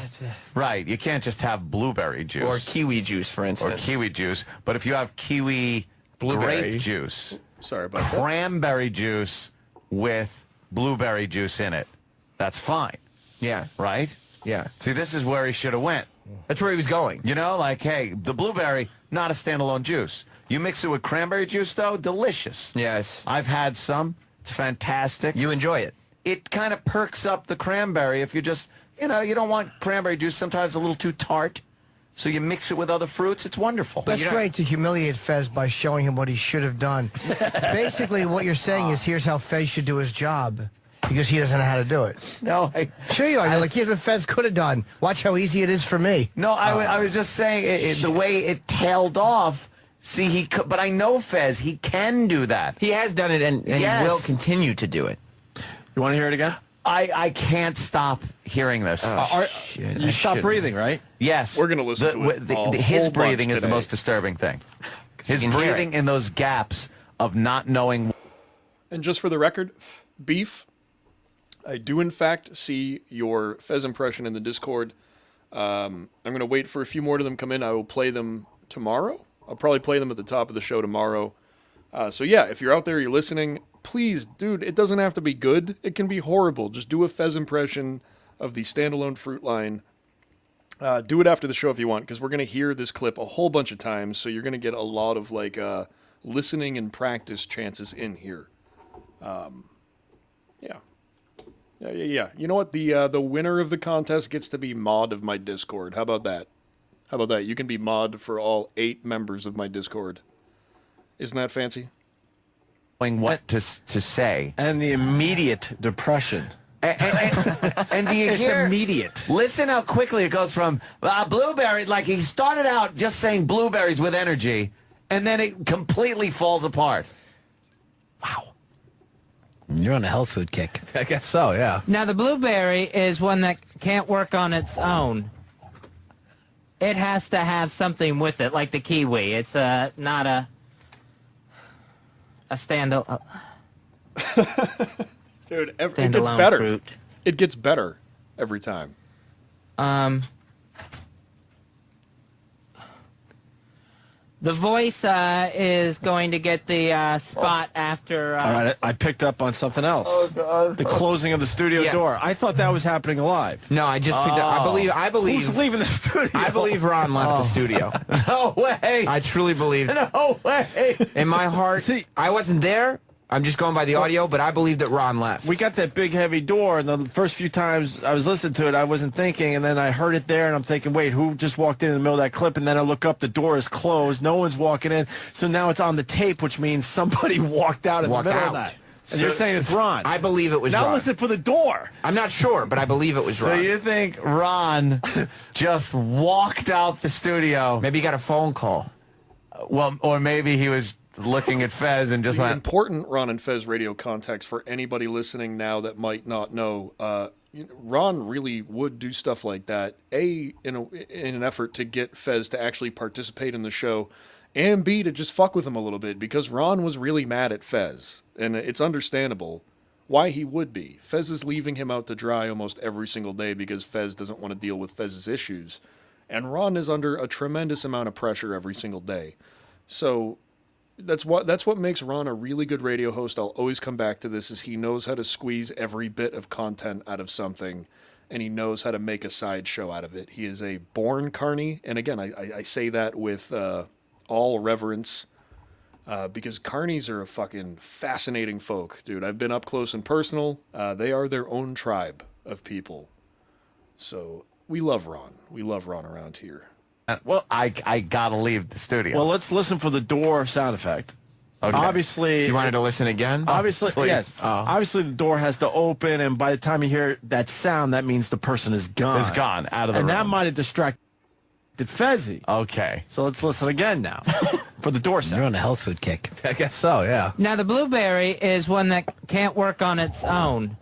Right. You can't just have blueberry juice. Or kiwi juice, for instance. Or kiwi juice. But if you have kiwi Blueberry. grape juice, Sorry about that. cranberry juice with blueberry juice in it, that's fine. Yeah. Right? Yeah. See, this is where he should have went. That's where he was going. You know, like, hey, the blueberry, not a standalone juice. You mix it with cranberry juice, though, delicious. Yes. I've had some. It's fantastic. You enjoy it. It kind of perks up the cranberry if you just, you don't want cranberry juice. Sometimes it's a little too tart. So you mix it with other fruits. It's wonderful. That's great to humiliate Fez by showing him what he should have done. Basically, what you're saying is here's how Fez should do his job. Because he doesn't know how to do it. No, Sure you are. You're like, here's what Fez could have done. Watch how easy it is for me. No, I was just saying the way it tailed off. See, he could, but I know Fez. He can do that. He has done it, and Yes. he will continue to do it. You want to hear it again? I can't stop hearing this. You stop breathing, right? Yes. We're gonna listen to it a his whole breathing bunch is the today. most disturbing thing. His can hear breathing it. in those gaps of not knowing. And just for the record, Beef, I do in fact see your Fez impression in the Discord. I'm going to wait for a few more of them come in. I will play them tomorrow. I'll probably play them at the top of the show tomorrow. So yeah, if you're out there, you're listening, please, dude, it doesn't have to be good. It can be horrible. Just do a Fez impression of the standalone fruit line. Do it after the show if you want, because we're going to hear this clip a whole bunch of times. So you're going to get a lot of listening and practice chances in here. Yeah. You know what? The winner of the contest gets to be mod of my Discord. How about that? You can be mod for all 8 members of my Discord. Isn't that fancy? What to say. And the immediate depression. And do you It's hear? immediate. Listen how quickly it goes from blueberry, like he started out just saying blueberries with energy, and then it completely falls apart. You're on a health food kick. I guess so, yeah. Now, the blueberry is one that can't work on its own. It has to have something with it, like the kiwi. It's not a standalone. Dude, it gets Standalone better. fruit. It gets better every time. The voice is going to get the spot after. All right, I picked up on something else. Oh, God. The closing of the studio Yeah. door. I thought that was happening live. No, I just picked up. I believe. Who's leaving the studio? I believe Ron left the studio. No way. I truly believe. No way. In my heart, I wasn't there. I'm just going by the audio, but I believe that Ron left. We got that big heavy door, and the first few times I was listening to it, I wasn't thinking, and then I heard it there, and I'm thinking, wait, who just walked in the middle of that clip? And then I look up, the door is closed, no one's walking in, so now it's on the tape, which means somebody walked out in the middle of that. And you're saying it's Ron. I believe it was now Ron. listen for the door. I'm not sure, but I believe it was So Ron. you think Ron just walked out the studio? Maybe he got a phone call. Well, or maybe he was looking at Fez and just The went. important Ron and Fez radio context for anybody listening now that might not know. Ron really would do stuff like that. In an effort to get Fez to actually participate in the show, and B, to just fuck with him a little bit, because Ron was really mad at Fez, and it's understandable why he would be. Fez is leaving him out to dry almost every single day because Fez doesn't want to deal with Fez's issues, and Ron is under a tremendous amount of pressure every single day. So that's what makes Ron a really good radio host. I'll always come back to this, is he knows how to squeeze every bit of content out of something, and he knows how to make a sideshow out of it. He is a born carny, and again, I say that with all reverence, because carnies are a fucking fascinating folk, dude. I've been up close and personal. They are their own tribe of people. So we love Ron. We love Ron around here. Well, I gotta leave the studio. Well, let's listen for the door sound effect. Okay. Obviously, You wanted to listen again? Obviously, please. yes. Obviously, the door has to open, and by the time you hear that sound, that means the person is gone. It's gone, out of the and room. that might have distracted Fezzy. Okay. So let's listen again now for the door sound. You're on a health food kick. I guess so, yeah. Now, the blueberry is one that can't work on its own.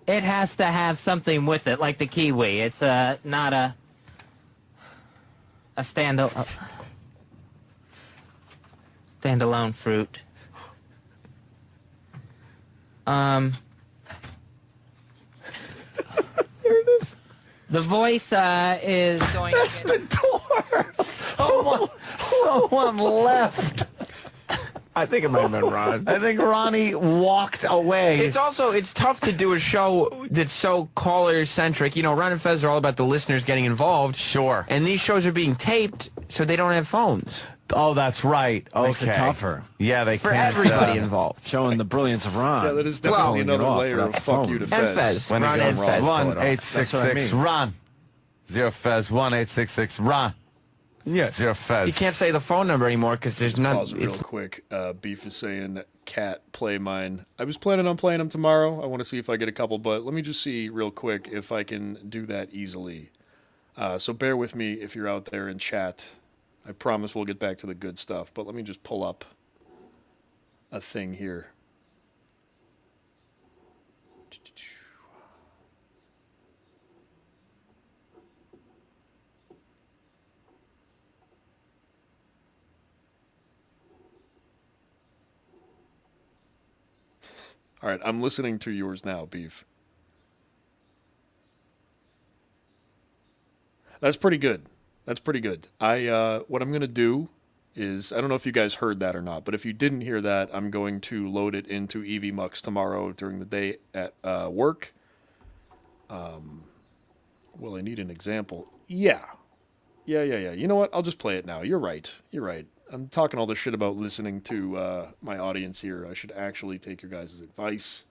It has to have something with it, like the kiwi. It's not a standalone fruit. The voice is going That's to the door. Someone left. I think it might have been Ron. I think Ronnie walked away. It's tough to do a show that's so caller-centric. You know, Ron and Fez are all about the listeners getting involved. Sure. And these shows are being taped, so they don't have phones. Oh, that's right. Okay. Makes it tougher. Yeah, they For can't, everybody involved. Showing the brilliance of Ron. Yeah, that is definitely Well, another off layer without of the fuck phone. you to And Fez. Fez. When Ron you and go Fez. wrong. That's what I 1-866 mean. Ron. 0 Fez 1-866 Ron. Yeah. 0 Fez. You can't say the phone number anymore because there's none. Pause it real quick. Beef is saying, "Cat, play mine." I was planning on playing them tomorrow. I want to see if I get a couple, but let me just see real quick if I can do that easily. So bear with me if you're out there in chat. I promise we'll get back to the good stuff, but let me just pull up a thing here. All right, I'm listening to yours now, Beef. That's pretty good. That's pretty good. What I'm going to do is, I don't know if you guys heard that or not, but if you didn't hear that, I'm going to load it into EVMux tomorrow during the day at work. Well, I need an example. Yeah. You know what? I'll just play it now. You're right. I'm talking all this shit about listening to my audience here. I should actually take your guys' advice.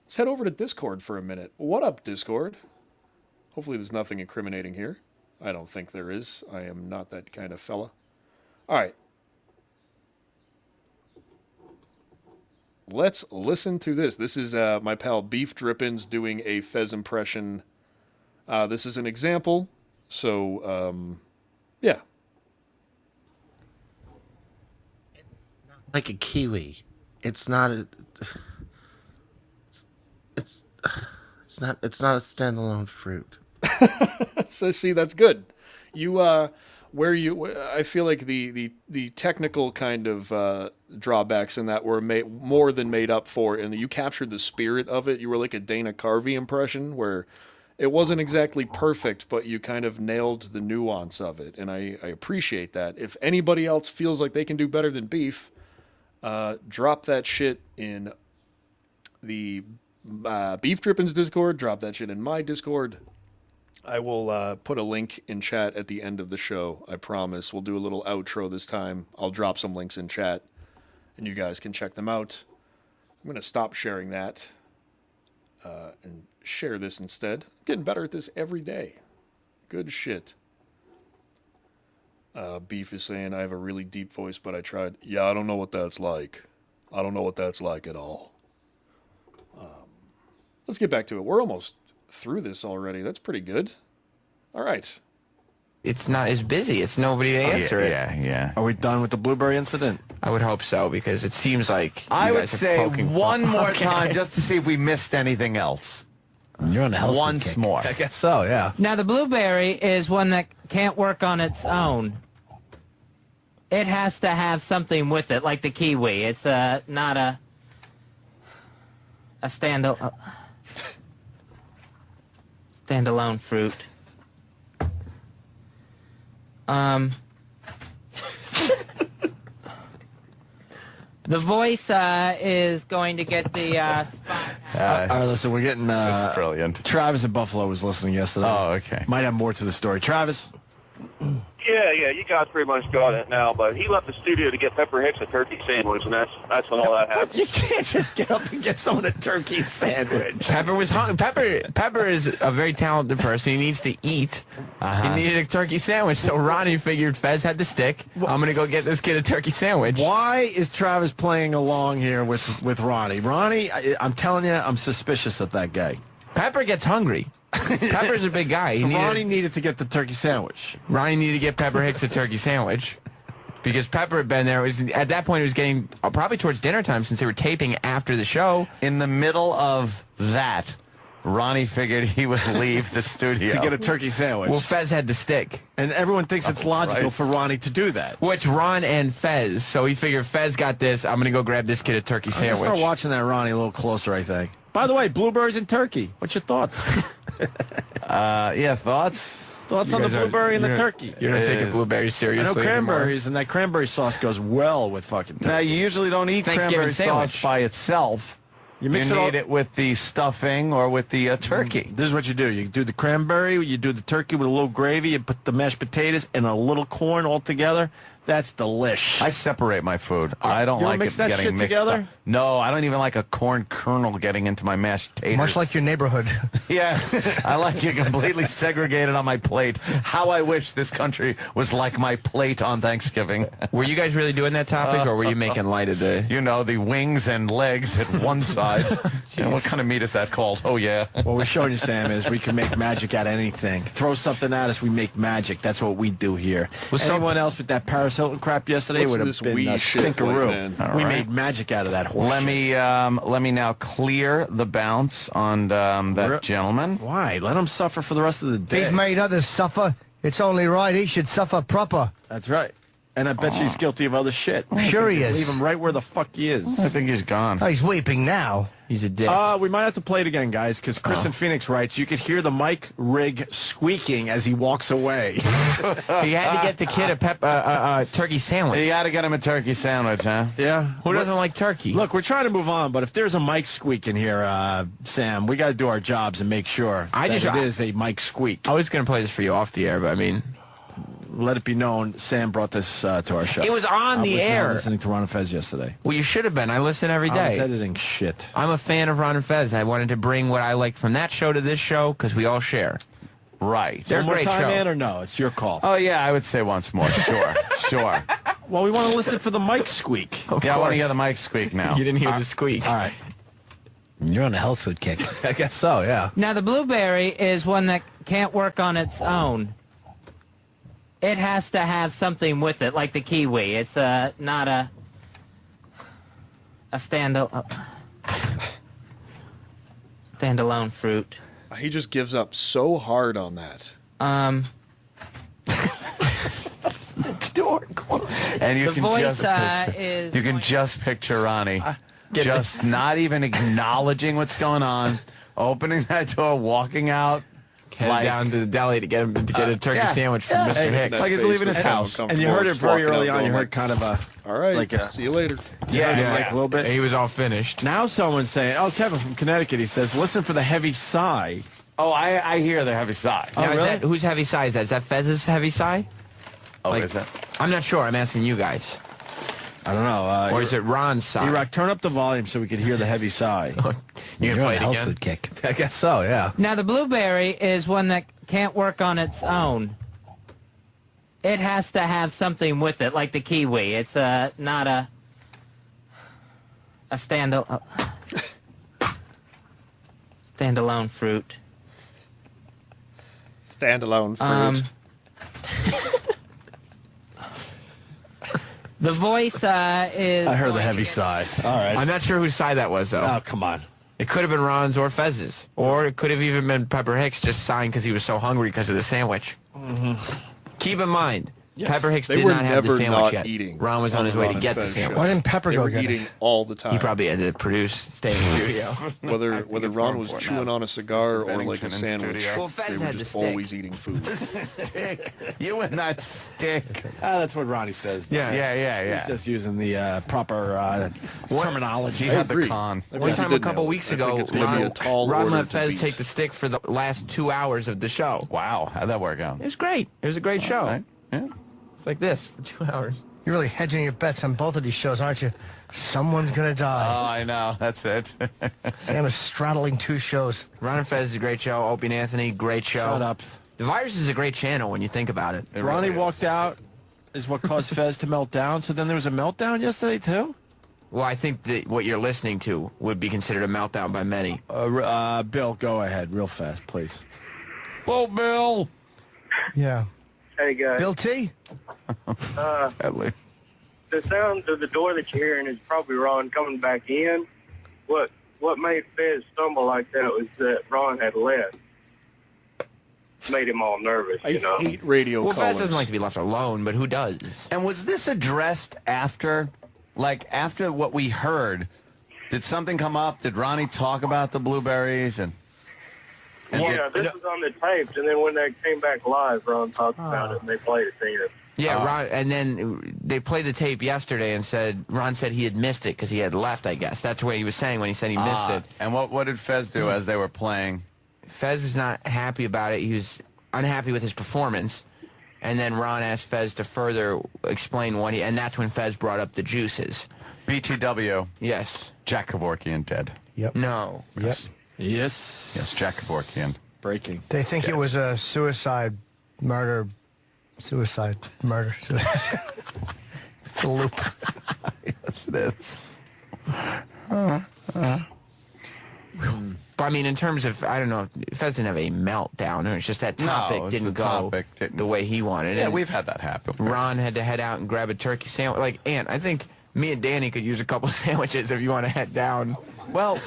Let's head over to Discord for a minute. What up, Discord? Hopefully there's nothing incriminating here. I don't think there is. I am not that kind of fella. All right. Let's listen to this. This is my pal Beef Drippins doing a Fez impression. This is an example. So, yeah. Like a kiwi. It's not a... It's not a standalone fruit. So see, that's good. You I feel like the technical kind of drawbacks in that were more than made up for, and you captured the spirit of it. You were like a Dana Carvey impression, where it wasn't exactly perfect, but you kind of nailed the nuance of it, and I appreciate that. If anybody else feels like they can do better than Beef, drop that shit in the Beef Drippins Discord. Drop that shit in my Discord. I will put a link in chat at the end of the show. I promise. We'll do a little outro this time. I'll drop some links in chat, and you guys can check them out. I'm going to stop sharing that and share this instead. I'm getting better at this every day. Good shit. Beef is saying, I have a really deep voice, but I tried. Yeah, I don't know what that's like. I don't know what that's like at all. Let's get back to it. We're almost through this already. That's pretty good. All right. It's not as busy. It's nobody to answer it. Yeah. Are we done with the blueberry incident? I would hope so, because it seems like I you would guys are say poking one fun. more Okay. time just to see if we missed anything else. You're on a healthy Once kick. more. I guess so, yeah. Now, the blueberry is one that can't work on its own. It has to have something with it, like the kiwi. It's not a standalone fruit. The voice is going to get the spot. All right, listen, we're getting... That's brilliant. Travis in Buffalo was listening yesterday. Oh, okay. Might have more to the story. Travis? Yeah, you guys pretty much got it now, but he left the studio to get Pepper Hicks a turkey sandwich, and that's when all that happened. You can't just get up and get someone a turkey sandwich. Pepper was hungry. Pepper is a very talented person. He needs to eat. He needed a turkey sandwich, so Ronnie figured Fez had the stick. I'm going to go get this kid a turkey sandwich. Why is Travis playing along here with Ronnie? Ronnie, I'm telling you, I'm suspicious of that guy. Pepper gets hungry. Pepper's a big guy. So Ronnie needed to get the turkey sandwich. Ronnie needed to get Pepper Hicks a turkey sandwich because Pepper had been there. At that point, it was getting probably towards dinner time since they were taping after the show. In the middle of that, Ronnie figured he would leave the studio to get a turkey sandwich. Well, Fez had the stick. And everyone thinks it's logical for Ronnie to do that. Well, it's Ron and Fez, so he figured Fez got this. I'm going to go grab this kid a turkey I'm gonna sandwich. start watching that Ronnie a little closer, I think. By the way, blueberries and turkey. What's your thoughts? Thoughts? Thoughts on the blueberry and the turkey? You're going to take a blueberry seriously I know anymore? cranberries, and that cranberry sauce goes well with fucking turkey. Now, you usually don't eat Thanksgiving cranberry sandwich. sauce by itself. You mix need it all. it with the stuffing or with the turkey. This is what you do. You do the cranberry, you do the turkey with a little gravy, you put the mashed potatoes and a little corn all together. That's delish. I separate my food. I don't You don't like mix it that getting shit mixed together? up. No, I don't even like a corn kernel getting into my mashed potatoes. Much like your neighborhood. Yes, I like it completely segregated on my plate. How I wish this country was like my plate on Thanksgiving. Were you guys really doing that topic, or were you making light of the... You know, the wings and legs at one side. And what kind of meat is that called? Oh, yeah. What we're showing you, Sam, is we can make magic out of anything. Throw something at us, we make magic. That's what we do here. Anyone else with that Paris Hilton crap yesterday What's would have this been wee a shit like, stinkeroo. man? We All made magic out of that horse Let me now clear the bounce on that gentleman. Why? Let him suffer for the rest of the day. He's made others suffer. It's only right he should suffer proper. That's right. And I bet you he's guilty of other shit. Sure he is. Leave him right where the fuck he is. I think he's gone. Oh, he's weeping now. He's a dick. We might have to play it again, guys, because Chris in Phoenix writes, you could hear the mic rig squeaking as he walks away. He had to get the kid a turkey sandwich. You got to get him a turkey sandwich, huh? Yeah. Who doesn't like turkey? Look, we're trying to move on, but if there's a mic squeak in here, Sam, we got to do our jobs and make sure that it is a mic squeak. I was going to play this for you off the air, but I mean... let it be known, Sam brought this to our show. It was on the I was air. not listening to Ron and Fez yesterday. Well, you should have been. I listen every day. I was editing shit. I'm a fan of Ron and Fez. I wanted to bring what I liked from that show to this show because we all share. Right. They're a One more great time, show. man, or no? It's your call. Oh, yeah, I would say once more. Sure. Sure. Well, we want to listen for the mic squeak. Yeah, I want to hear the mic squeak now. You didn't hear the squeak. All right. You're on a health food kick. I guess so, yeah. Now, the blueberry is one that can't work on its own. It has to have something with it, like the kiwi. It's not a standalone fruit. He just gives up so hard on that. Door closed. And you The can voice, just picture, is you can just picture Ronnie just not even acknowledging what's going on, opening that door, walking out. Head down to the deli to get a turkey sandwich from Mr. Hicks. Like he's leaving his house. And you heard it very early on. You heard kind of a... All right, like a, see you later. Yeah, like a little bit. He was all finished. Now someone's saying, oh, Kevin from Connecticut, he says, listen for the heavy sigh. Oh, I hear the heavy sigh. Now, really? is that, whose heavy sigh is that? Is that Fez's heavy sigh? Oh, Like, is that? I'm not sure. I'm asking you guys. I don't know. Or is it Ron's sigh? E-Rock, turn up the volume so we could hear the heavy sigh. You can You're on play a it health again? food kick. I guess so, yeah. Now, the blueberry is one that can't work on its own. It has to have something with it, like the kiwi. It's not a standalone fruit. Standalone fruit. The voice is... I heard the heavy sigh. All right. I'm not sure whose sigh that was, though. Oh, come on. It could have been Ron's or Fez's. Or it could have even been Pepper Hicks just sighing because he was so hungry because of the sandwich. Keep in mind, Yes. Pepper Hicks They did were not have the never sandwich not yet. eating Ron was on on his the way Ron to and get the Fez sandwich. show. Why didn't Pepper They go were get eating it? all the time. He probably had to stay in the studio. whether Ron was chewing on a cigar or like a Bennington in sandwich, studio. Well, Fez they were had the just stick. always eating food. Stick. You and that stick. That's what Ronnie says. Yeah. He's just using the proper terminology. He I had the agree. con. I One think he time a did couple nail it. weeks I think ago, it's gonna be a tall Ron order let to Fez beat. take the stick for the last 2 hours of the show. Wow, how'd that work out? It was great. It was a great show. Right. Yeah. It's like this for 2 hours. You're really hedging your bets on both of these shows, aren't you? Someone's gonna Oh, die. I know. That's it. Sam is straddling two shows. Ron and Fez is a great show. Opie and Anthony, great show. Shut up. The Virus is a great channel when you think about it. Ronnie walked out is what caused Fez to melt down. So then there was a meltdown yesterday, too? Well, I think that what you're listening to would be considered a meltdown by many. Bill, go ahead real fast, please. Well, Bill. Yeah. Hey guys. Bill T? Headley. The sound of the door that you're hearing is probably Ron coming back in. What made Fez stumble like that was that Ron had left. Made him all nervous, I hate radio Well, callers. Fez doesn't like to be left alone, but who does? And was this addressed after what we heard? Did something come up? Did Ronnie talk about the blueberries and Yeah, this was on the tapes, and then when they came back live, Ron talked about it, and they played it then. Yeah, Ron, and then they played the tape yesterday and said Ron said he had missed it because he had left, I guess. That's what he was saying when he said he missed it. And what did Fez do as they were playing? Fez was not happy about it. He was unhappy with his performance. And then Ron asked Fez to further explain and that's when Fez brought up the juices. BTW. Yes. Jack Kevorkian dead. Yep. No. Yep. Yes, Jack Kevorkian. Breaking. They think it was a suicide. It's a loop. Yes, it is. But I mean, in terms of, I don't know, Fez didn't have a meltdown. It's just that topic No, didn't the go topic didn't. the way he wanted. Yeah, And we've had that happen. Ron had to head out and grab a turkey sandwich. Like, Ant, I think me and Danny could use a couple of sandwiches if you want to head down. Well,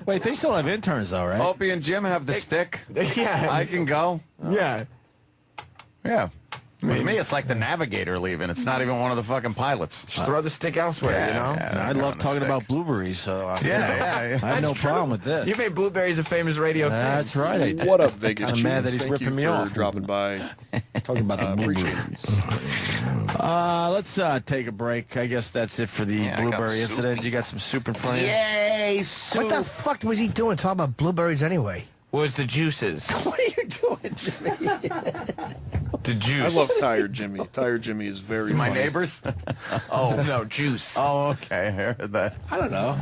wait, they still have interns, though, right? Opie and Jim have the stick. Yeah. I can go. Yeah. Yeah. With me, it's like the navigator leaving. It's not even one of the fucking pilots. Just throw the stick elsewhere, you know? And I love talking about blueberries, so I have no problem with this. You made blueberries a famous radio thing. That's right. I did. What up, Vegas? Kinda mad Jeans? that he's Thank ripping you me for off. dropping by. Talking about the blueberries. Let's take a break. I guess that's it for the Yeah, I got blueberry soup. incident. You got some soup in front of you? Yay, What the fuck was he doing talking about blueberries anyway? Was the juices. What are you doing, Jimmy? The juice. I love Tired Jimmy. Tired Jimmy is very My funny. neighbors? Oh, no, juice. Oh, okay. I heard that. I don't know.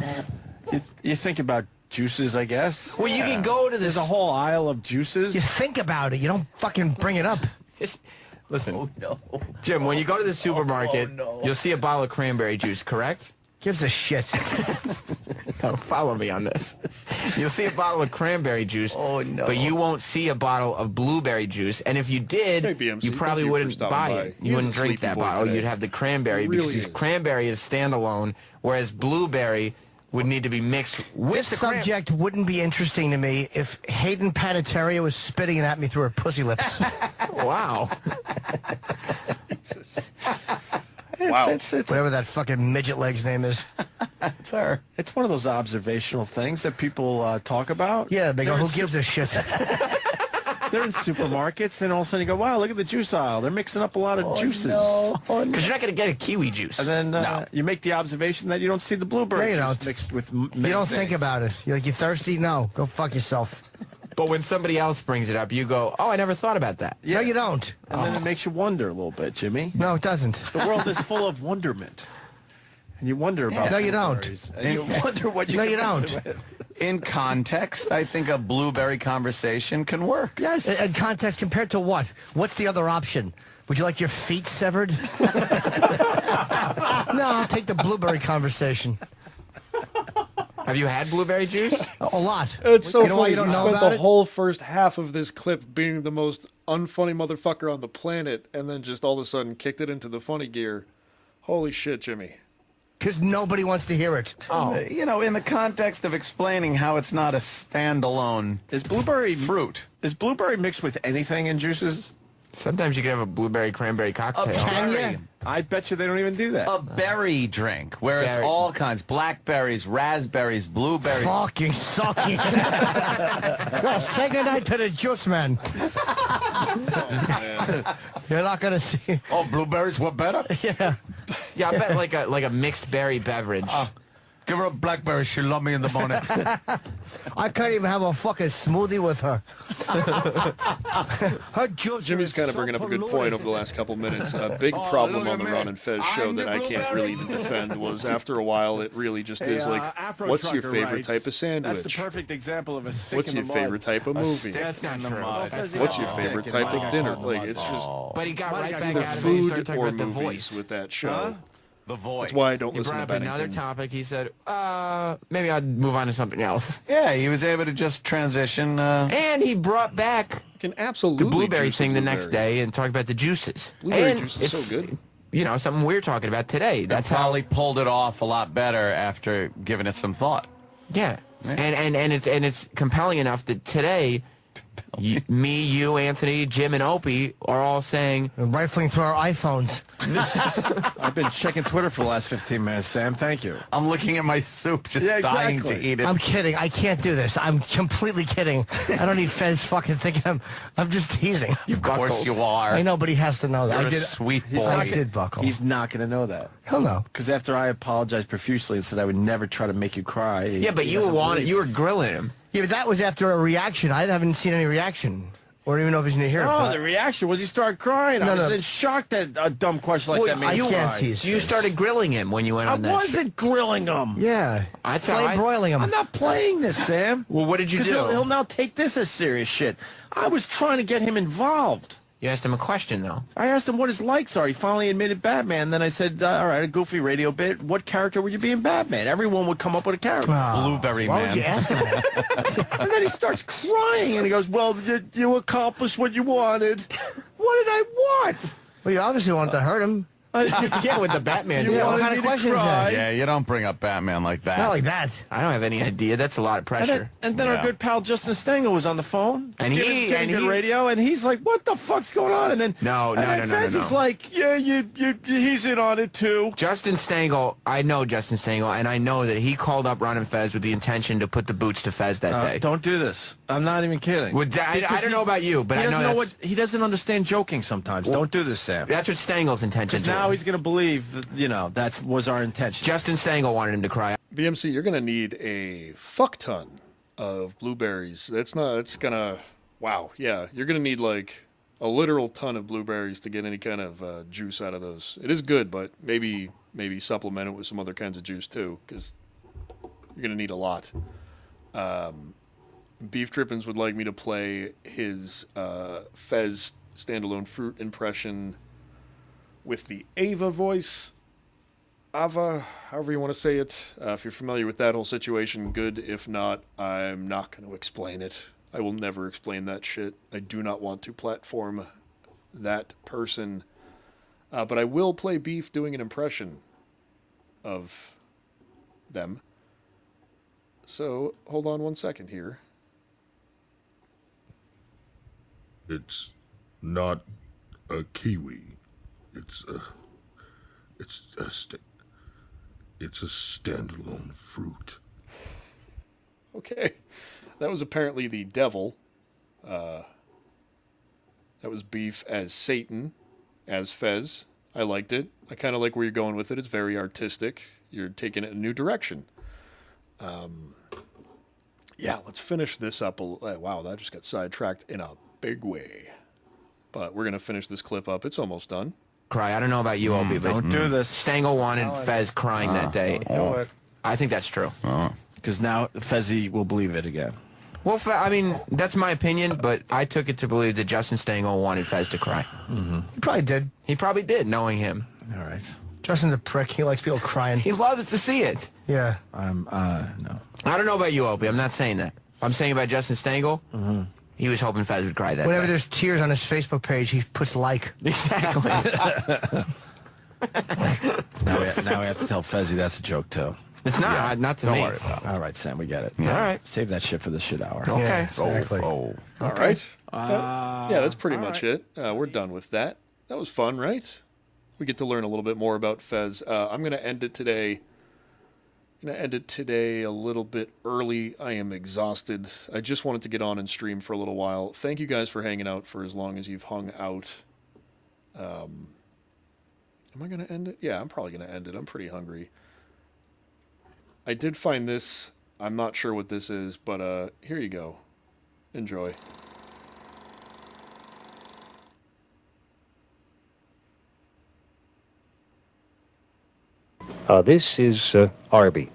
You think about juices, I guess. Well, you can go to There's this. a whole aisle of juices. You think about it. You don't fucking bring it up. Listen, Jim, when you go to the supermarket, you'll see a bottle of cranberry juice, correct? Gives a shit. No, follow me on this. You'll see a bottle of cranberry juice, but you won't see a bottle of blueberry juice. And if you did, Hey, BMC, you probably thank you for wouldn't stopping buy by. it. He You is wouldn't a drink sleepy that boy bottle. today. You'd have the cranberry He really because is. cranberry is standalone, whereas blueberry would need to be mixed with This the subject wouldn't be interesting to me if Hayden Panettiere was spitting it at me through her pussy lips. Wow. Wow. Whatever that fucking midget leg's name is. It's her. It's one of those observational things that people talk about. Yeah, they go, They're who gives a shit? They're in supermarkets, and all of a sudden you go, wow, look at the juice aisle. They're mixing up a lot of juices. Because you're not going to get a kiwi juice. And then you make the observation that you don't see the blueberry No, you juice don't. mixed with You don't think about it. You're like, you thirsty? No. Go fuck yourself. But when somebody else brings it up, you go, oh, I never thought about that. No, you don't. And then it makes you wonder a little bit, Jimmy. No, it doesn't. The world is full of wonderment. And you wonder about No, you don't. blueberries, and you wonder what you No, can you mix it don't. with. In context, I think a blueberry conversation can work. Yes. In context, compared to what? What's the other option? Would you like your feet severed? No, I'll take the blueberry conversation. Have you had blueberry juice? A lot. It's so You know why funny. you don't He know spent about the it? whole first half of this clip being the most unfunny motherfucker on the planet, and then just all of a sudden kicked it into the funny gear. Holy shit, Jimmy. Because nobody wants to hear it. You know, in the context of explaining how it's not a standalone Is blueberry fruit. Is blueberry mixed with anything in juices? Sometimes you can have a blueberry cranberry cocktail. Can berry. you? I bet you they don't even do that. A berry drink where it's Berry. all kinds. Blackberries, raspberries, blueberries. Fucking sucking. Well, say goodnight to the juice man. You're not going to see. Oh, blueberries were better? Yeah. Yeah, I bet like a mixed berry beverage. Give her a blackberry. She'll love me in the morning. I can't even have a fucking smoothie with her. Her juice Jimmy's is kind of so bringing up a good polluted. point over the last couple minutes. A big problem on the Ron and Fez show that I can't really even defend was after a while it really just is like, Afro what's your Trucker favorite writes, type of sandwich? That's the perfect example of a stick What's in your the mud. favorite type of movie? That's not true. What's your favorite type of dinner? Like, it's just But he got right back either out of it. He started food talking or about the movies voice. with that show. The voice. That's why I don't He listen brought to up another Bennington. topic. He said, maybe I'd move on to something else. Yeah, he was able to just transition. And he brought back Can absolutely the blueberry juice a thing the next blueberry. day and talked about the juices. Blueberry And juice is it's, so good. You know, something we're talking about today. That's how. Probably pulled it off a lot better after giving it some thought. Yeah. And it's compelling enough that today, me, you, Anthony, Jim, and Opie are all saying, Rifling through our iPhones. I've been checking Twitter for the last 15 minutes, Sam. Thank you. I'm looking at my soup, just Yeah, dying exactly. to eat it. I'm kidding. I can't do this. I'm completely kidding. I don't need Fez fucking thinking I'm just teasing. Of course you are. I know, but he has to know that. You're I a did. sweet He's boy. I did buckle. He's not going to know that. He'll know. Because after I apologized profusely and said I would never try to make you cry. yeah, but he you doesn't believe you were grilling him. Yeah, but that was after a reaction. I haven't seen any reaction. Or even know if he's going to hear it. Oh, but- the reaction was he started crying. No, I was no. in shock that a dumb question like Well, that made I you can't cry. tease. You started grilling him when you went I on that wasn't grilling him. Yeah. I thought Flame I- broiling him. I'm not playing this, Sam. Well, what did you 'Cause do? He'll now take this as serious shit. I was trying to get him involved. You asked him a question, though. I asked him what his likes are. He finally admitted Batman. Then I said, all right, a goofy radio bit. What character would you be in Batman? Everyone would come up with a character. Blueberry Why man. would you ask him that? And then he starts crying, and he goes, well, you accomplished what you wanted. What did I want? Well, you obviously wanted to hurt him. Yeah, with the Batman. You Yeah, deal. what wanted kind of me to question is cry. that? Yeah, you don't bring up Batman like that. Not like that. I don't have any idea. That's a lot of And pressure. then our Yeah. good pal Justin Stengel was on the phone. And giving good he- radio, and he's like, what the fuck's going on? And then No, Fez is like, yeah, he's in on it too. Justin Stengel, I know Justin Stengel, and I know that he called up Ron and Fez with the intention to put the boots to Fez that day. Don't do this. I'm not even kidding. Well, I Because Oh, don't know about you, but he I know doesn't know that's- what he doesn't understand joking sometimes. Don't do this, Sam. That's what Stengel's intention Because now he's going to believe that, that was our intention. Justin Stengel wanted him to cry. BMC, you're going to need a fuck ton of blueberries. It's going to, wow, yeah. You're going to need like a literal ton of blueberries to get any kind of juice out of those. It is good, but maybe supplement it with some other kinds of juice too, because you're gonna need a lot. Beef Trippins would like me to play his Fez standalone fruit impression with the Ava voice. Ava, however you want to say it. If you're familiar with that whole situation, good. If not, I'm not going to explain it. I will never explain that shit. I do not want to platform that person. But I will play Beef doing an impression of them. So, hold on 1 second here. It's not a kiwi. It's a standalone fruit. Okay. That was apparently the devil. That was Beef as Satan, as Fez. I liked it. I kind of like where you're going with it. It's very artistic. You're taking it in a new direction. Yeah, let's finish this up. Wow, that just got sidetracked in a big way. But we're going to finish this clip up. It's almost done. Cry. I don't know about you, Opie, but Don't do this. Stangle wanted Fez crying that day. Do it. I think that's true. Because now Fezzy will believe it again. Well, I mean, that's my opinion, but I took it to believe that Justin Stangle wanted Fez to cry. He probably did. He probably did, knowing him. All right. Justin's a prick. He likes people crying. He loves to see it. Yeah. No. I don't know about you, Opie. I'm not saying that. I'm saying about Justin Stangle. He was hoping Fez would cry that Whenever day. there's tears on his Facebook page, he puts like. Exactly. Now we have to tell Fezzy that's a joke, too. It's not. Not to Don't me. worry about it. All right, Sam, we get it. Yeah. All right. Save that shit for the shit hour. Okay. Yeah, exactly. All right. Yeah, that's pretty much it. We're done with that. That was fun, right? We get to learn a little bit more about Fez. I'm going to end it today. A little bit early. I am exhausted. I just wanted to get on and stream for a little while. Thank you guys for hanging out for as long as you've hung out. Am I going to end it? Yeah, I'm probably going to end it. I'm pretty hungry. I did find this. I'm not sure what this is, but here you go. Enjoy. This is Arby.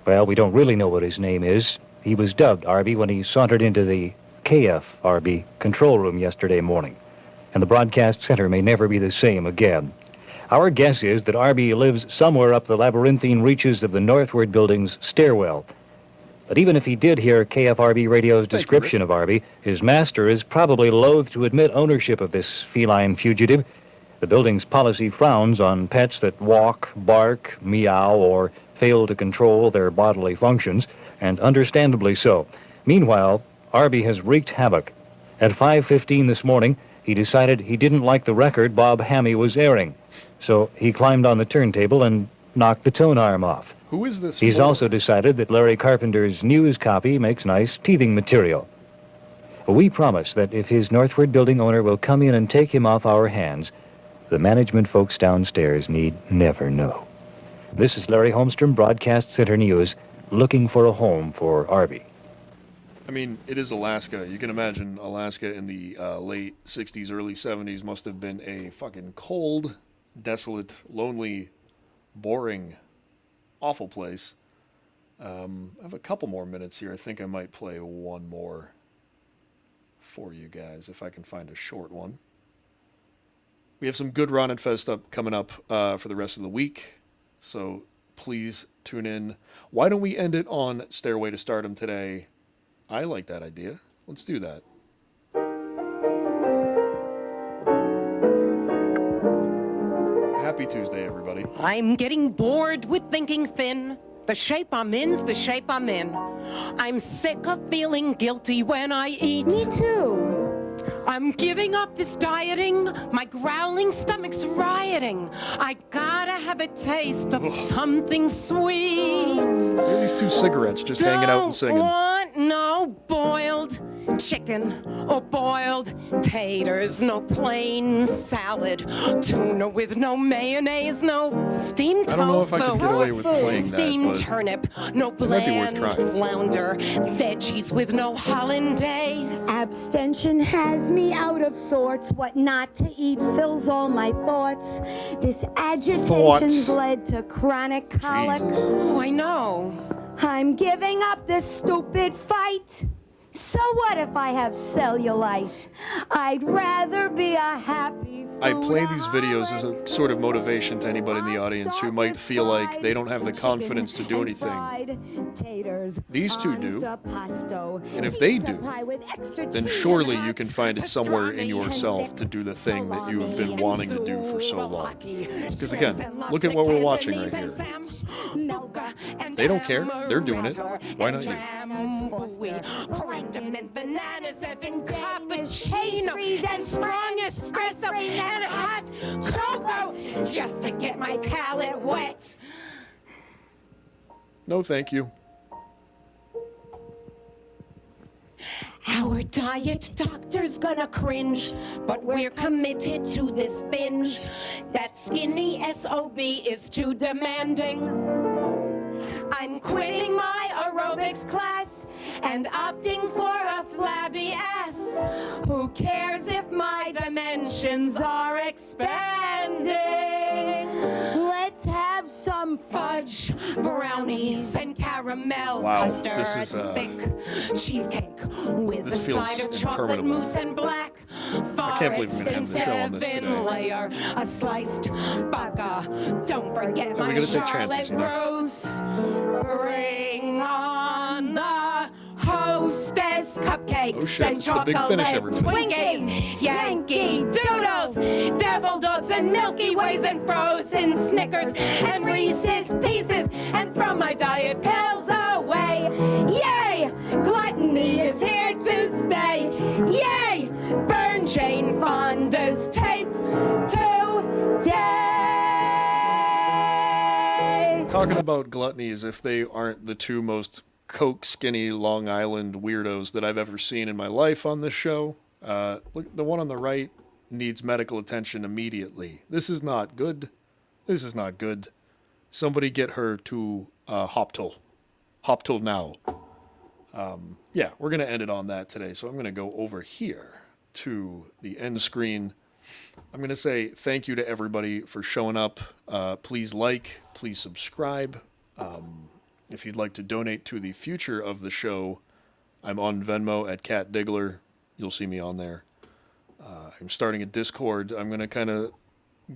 Well, we don't really know what his name is. He was dubbed Arby when he sauntered into the KFRB control room yesterday morning. And the broadcast center may never be the same again. Our guess is that Arby lives somewhere up the labyrinthine reaches of the Northward Building's stairwell. But even if he did hear KFRB radio's description of Arby, his master is probably loath to admit ownership of this feline fugitive. The building's policy frowns on pets that walk, bark, meow, or fail to control their bodily functions, and understandably so. Meanwhile, Arby has wreaked havoc. At 5:15 this morning, he decided he didn't like the record Bob Hammy was airing. So he climbed on the turntable and knocked the tone arm off. Who is this? He's also decided that Larry Carpenter's news copy makes nice teething material. We promise that if his Northward Building owner will come in and take him off our hands, the management folks downstairs need never know. This is Larry Holmstrom, Broadcast Center News, looking for a home for Arby. I mean, it is Alaska. You can imagine Alaska in the late 60s, early 70s must have been a fucking cold, desolate, lonely, boring, awful place. I have a couple more minutes here. I think I might play one more for you guys, if I can find a short one. We have some good Ron and Fez stuff coming up for the rest of the week, so please tune in. Why don't we end it on Stairway to Stardom today? I like that idea. Let's do that. Happy Tuesday, everybody. I'm getting bored with thinking thin. The shape I'm in's the shape I'm in. I'm sick of feeling guilty when I eat. Me too. I'm giving up this dieting. My growling stomach's rioting. I gotta have a taste of something sweet. Look at these two cigarettes just hanging out and singing. Want get no boiled chicken or boiled taters, no plain salad, tuna with no mayonnaise, no steamed tofu. I don't know if I could get away with playing that, steamed but turnip, no it might be worth bland trying. flounder, veggies with no hollandaise. Abstention has me out of sorts. What not to eat fills all my thoughts. This agitation's led to chronic colic. Oh, I know. I'm giving up this stupid fight. So what if I have cellulite? I'd rather be a happy I play these videos as a sort of motivation to anybody in the audience who might feel like they don't have the confidence to do anything. These two do. And if they do, then surely you can find it somewhere in yourself to do the thing that you have been wanting to do for so long. Because again, look at what we're watching right here. They don't care. They're doing it. Why not you? Mint bananas and cappuccino and strong espresso and hot cocoa just to get my palate wet. No, thank you. Our diet doctor's gonna cringe, but we're committed to this binge. That skinny SOB is too demanding. I'm quitting my aerobics class and opting for a flabby ass. Who cares if my dimensions are expanding? Let's have some fudge, brownies, and caramel Wow, custard, this is, thick cheesecake with this a feels side of chocolate interminable. mousse and black I can't believe we're gonna end the show on this today. layer, a sliced baka. Don't forget And we're my gonna take Charlotte chances, you know? Rose. Bring on the hostess cupcakes Oh, shit, and it's the big finish, chocolate everybody. Twinkies, Yankee Doodles, Devil Dogs and Milky Ways and frozen Snickers and Reese's Pieces, and throw my diet pills away. Yay! Gluttony is here to stay. Yay! Burn Jane Fonda's tape today. Talking about gluttony as if they aren't the two most coke skinny Long Island weirdos that I've ever seen in my life on this show. Look, the one on the right needs medical attention immediately. This is not good. This is not good. Somebody get her to Hoptal. Hoptal now. Yeah, we're going to end it on that today. So I'm going to go over here to the end screen. I'm going to say thank you to everybody for showing up. Please like, please subscribe. If you'd like to donate to the future of the show, I'm on Venmo at Cat Diggler. You'll see me on there. I'm starting a Discord. I'm going to kind of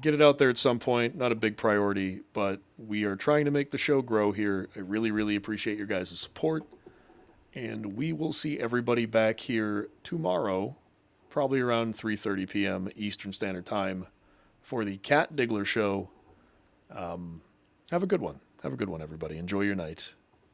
get it out there at some point. Not a big priority, but we are trying to make the show grow here. I really, really appreciate your guys' support. And we will see everybody back here tomorrow, probably around 3:30 p.m. Eastern Standard Time, for the Cat Diggler Show. Have a good one. Have a good one, everybody. Enjoy your night.